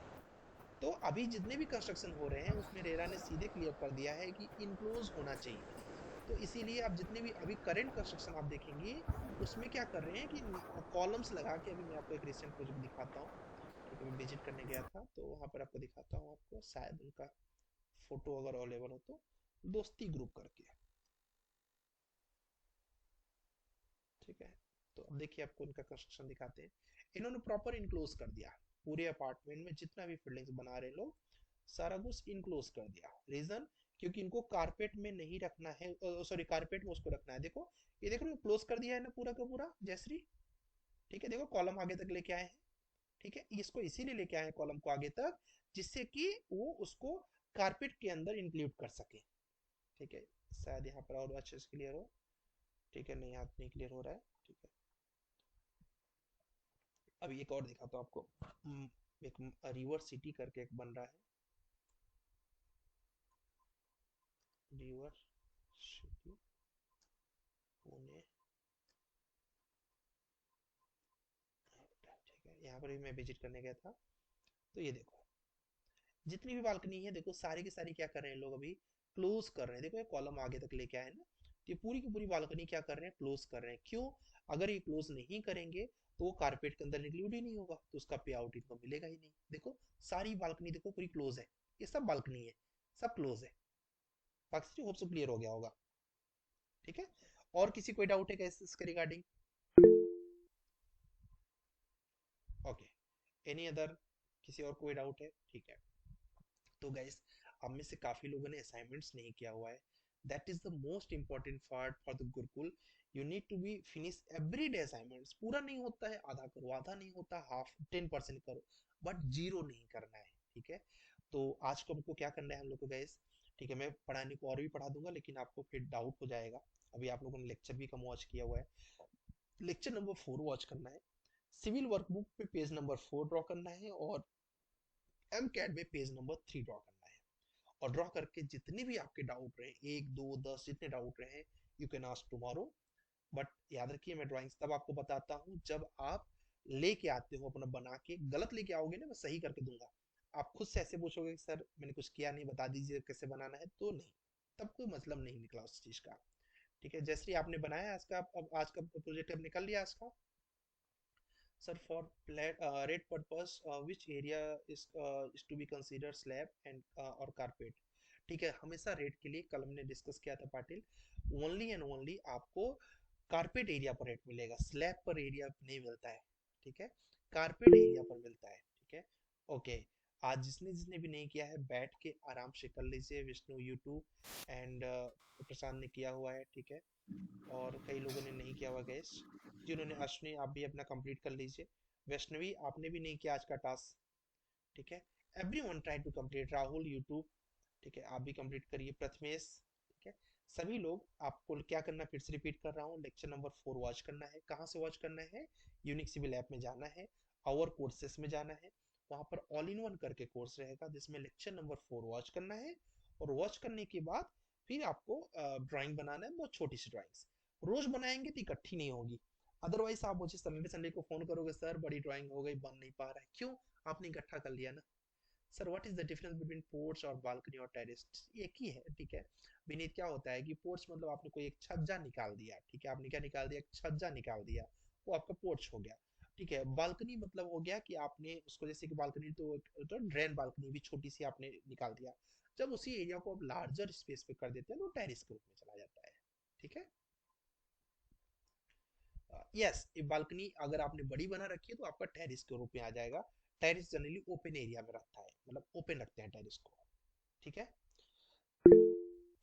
तो अभी जितने भी कंस्ट्रक्शन हो रहे हैं उसमें रेरा ने सीधे क्लियर कर दिया है कि इनक्लोज होना चाहिए। तो इसीलिए आप जितने भी अभी करंट कंस्ट्रक्शन आप देखेंगे उसमें क्या कर रहे हैं कि कॉलम्स लगा के, अभी मैं आपको एक रिसेंट प्रोजेक्ट दिखाता हूँ। ठीक है, मैं विजिट करने गया था तो वहाँ पर आपको दिखाता हूँ, आपको शायद उनका फोटो अगर अवेलेबल हो तो, दोस्ती ग्रुप करके। ठीक है, तो अब देखिए आपको इनका कंस्ट्रक्शन दिखाते हैं। इन्होंने प्रॉपर इनक्लोज कर दिया पूरे अपार्टमेंट में, जितना भी बिल्डिंग्स बना रहे लोग सारा कुछ इनक्लोज कर दिया। रीजन, क्योंकि इनको कारपेट में नहीं रखना है, सॉरी कारपेट में उसको रखना है। देखो ये, देखो क्लोज कर दिया है ना पूरा का पूरा जयश्री। ठीक है, देखो कॉलम आगे तक लेके आए हैं। ठीक है, इसको इसीलिए लेके आए हैं कॉलम को आगे तक, जिससे कि वो उसको कारपेट के अंदर इंक्लूड कर सके। ठीक है, शायद यहाँ पर और अच्छे से क्लियर हो। ठीक है, नहीं हाथ नहीं क्लियर हो रहा है। ठीक है, अभी एक और दिखाता हूँ आपको। एक रिवर सिटी करके एक बन रहा है, रिवर सिटी पुणे। ठीक है, यहाँ पर भी मैं विजिट करने गया था। तो ये देखो जितनी भी बालकनी है, देखो सारी की सारी क्या कर रहे हैं लोग अभी, क्लोज कर रहे हैं। देखो ये कॉलम आगे तक लेके आए ना, तो ये पूरी की पूरी बालकनी क्या कर रहे हैं, क्लोज कर रहे हैं। क्यों? अगर ये क्लोज नहीं करेंगे तो वो कारपेट के अंदर इंक्लूड ही नहीं होगा, तो उसका पे आउट इनको मिलेगा ही नहीं। देखो सारी बालकनी देखो पूरी क्लोज है, ये सब बालकनी है, सब क्लोज है। बाकी होप सो क्लियर हो गया होगा। ठीक है, और किसी कोई डाउट है क्या इसके रिगार्डिंग? ओके, एनी अदर, किसी और कोई डाउट है? ठीक है, तो गाइस हम में से काफी लोगों ने असाइनमेंट्स नहीं किया हुआ है। That is the most important part for the Gurukul. You need to be finish every day assignments. पूरा नहीं होता है आधा करो, आधा नहीं होता हाफ 10% करो, बट जीरो नहीं करना है। ठीक है, तो आज को हमको क्या करना है हम लोग को गाइस? ठीक है, मैं पढ़ाने को और भी पढ़ा दूंगा लेकिन आपको फिर डाउट हो जाएगा। अभी आप लोगों ने लेक्चर भी कम वॉच किया हुआ है। लेक्चर नंबर 4 वॉच करना है, सिविल वर्कबुक पे पेज नंबर 4 ड्रॉ करना है, और एम कैट में पेज नंबर 3 ड्रॉ करना है। और ड्रॉ करके जितने भी आपके डाउट रहे, 1 2 10 जितने डाउट रहे, you can ask tomorrow. But याद रखिए मैं ड्राइंग्स तब आपको बताता हूँ जब आप लेके आते हो अपना बना के। गलत लेके आओगे ना, मैं सही करके दूंगा। आप खुद से ऐसे पूछोगे कि सर मैंने कुछ किया नहीं, बता दीजिए कैसे बनाना है, तो नहीं, तब कोई मतलब नहीं निकला उस चीज का। ठीक है, जैसे आपने बनाया आज का, अब आज का प्रोजेक्ट अब निकल लिया आज का। Sir, for rate purpose, which area is to be considered slab and or carpet? ठीक है, हमेशा रेट के लिए कल हमने डिस्कस किया था पाटिल, ओनली एंड ओनली आपको कारपेट एरिया पर रेट मिलेगा, स्लैब पर एरिया नहीं मिलता है। ठीक है, कारपेट एरिया पर मिलता है। ठीक है, ओके। आज जिसने जिसने भी नहीं किया है बैठ के आराम से कर लीजिए। विष्णु यूट्यूब एंड प्रशांत ने किया हुआ है। ठीक है, और कई लोगों ने नहीं किया हुआ गैस, जिन्होंने, अश्विनी आप भी अपना कंप्लीट कर लीजिए। वैष्णवी आपने भी नहीं किया आज का टास्क। ठीक है, everyone try to complete. Rahul YouTube, ठीक है आप भी कंप्लीट करिए। प्रथमेश, ठीक है, सभी लोग। आपको क्या करना, फिर से रिपीट कर रहा हूँ, लेक्चर नंबर 4 वॉच करना है। कहाँ से वॉच करना है? यूनिक सिविल ऐप में जाना है, आवर कोर्सेस में जाना है। वहां पर ऑल इन वन करके कोर्स रहेगा जिसमें लेक्चर नंबर 4 वॉच करना है। और वॉच करने के बाद फिर आपको ड्राइंग बनाना है, बहुत छोटी सी ड्राइंग्स। रोज बनाएंगे तो इकट्ठी नहीं होगी। अदरवाइज आप मुझे संडे संडे को फोन करोगे, सर बड़ी ड्राइंग हो गई, बन नहीं पा रहा है। क्यों? आपने इकट्ठा कर लिया ना। Sir what is the difference between porch और बालकनी और टेरेस? एक ही है। ठीक है विनीत, क्या होता है कि पोर्च मतलब आपने कोई एक छज्जा निकाल दिया। ठीक है, आपने क्या निकाल दिया? एक छज्जा निकाल दिया, वो आपका पोर्च हो गया। ठीक है, बालकनी मतलब हो गया कि आपने उसको, जैसे कि बालकनी तो ड्रेन बालकनी भी छोटी सी आपने निकाल दिया। जब उसी एरिया को आप लार्जर स्पेस पे कर देते हैं तो टेरिस के रूप में चला जाता है। ठीक है। यस, ये बालकनी अगर आपने बड़ी बना रखी है तो आपका टेरिस के रूप में आ जाएगा। टेरिस जनरली ओपन एरिया में रखता है, मतलब ओपन रखते हैं टेरिस को, ठीक है।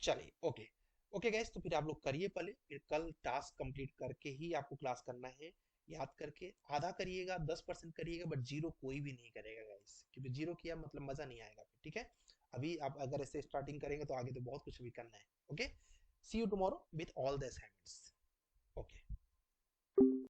चलिए, ओके ओके गाइस, तो फिर आप लोग करिए पहले, फिर कल टास्क कंप्लीट करके ही आपको क्लास करना है। याद करके आधा करिएगा, 10% करिएगा, बट जीरो कोई भी नहीं करेगा गाइस, क्योंकि जीरो किया मतलब मजा नहीं आएगा, ठीक है। अभी आप अगर ऐसे स्टार्टिंग करेंगे तो आगे तो बहुत कुछ भी करना है। Okay, see you tomorrow with all the assignments.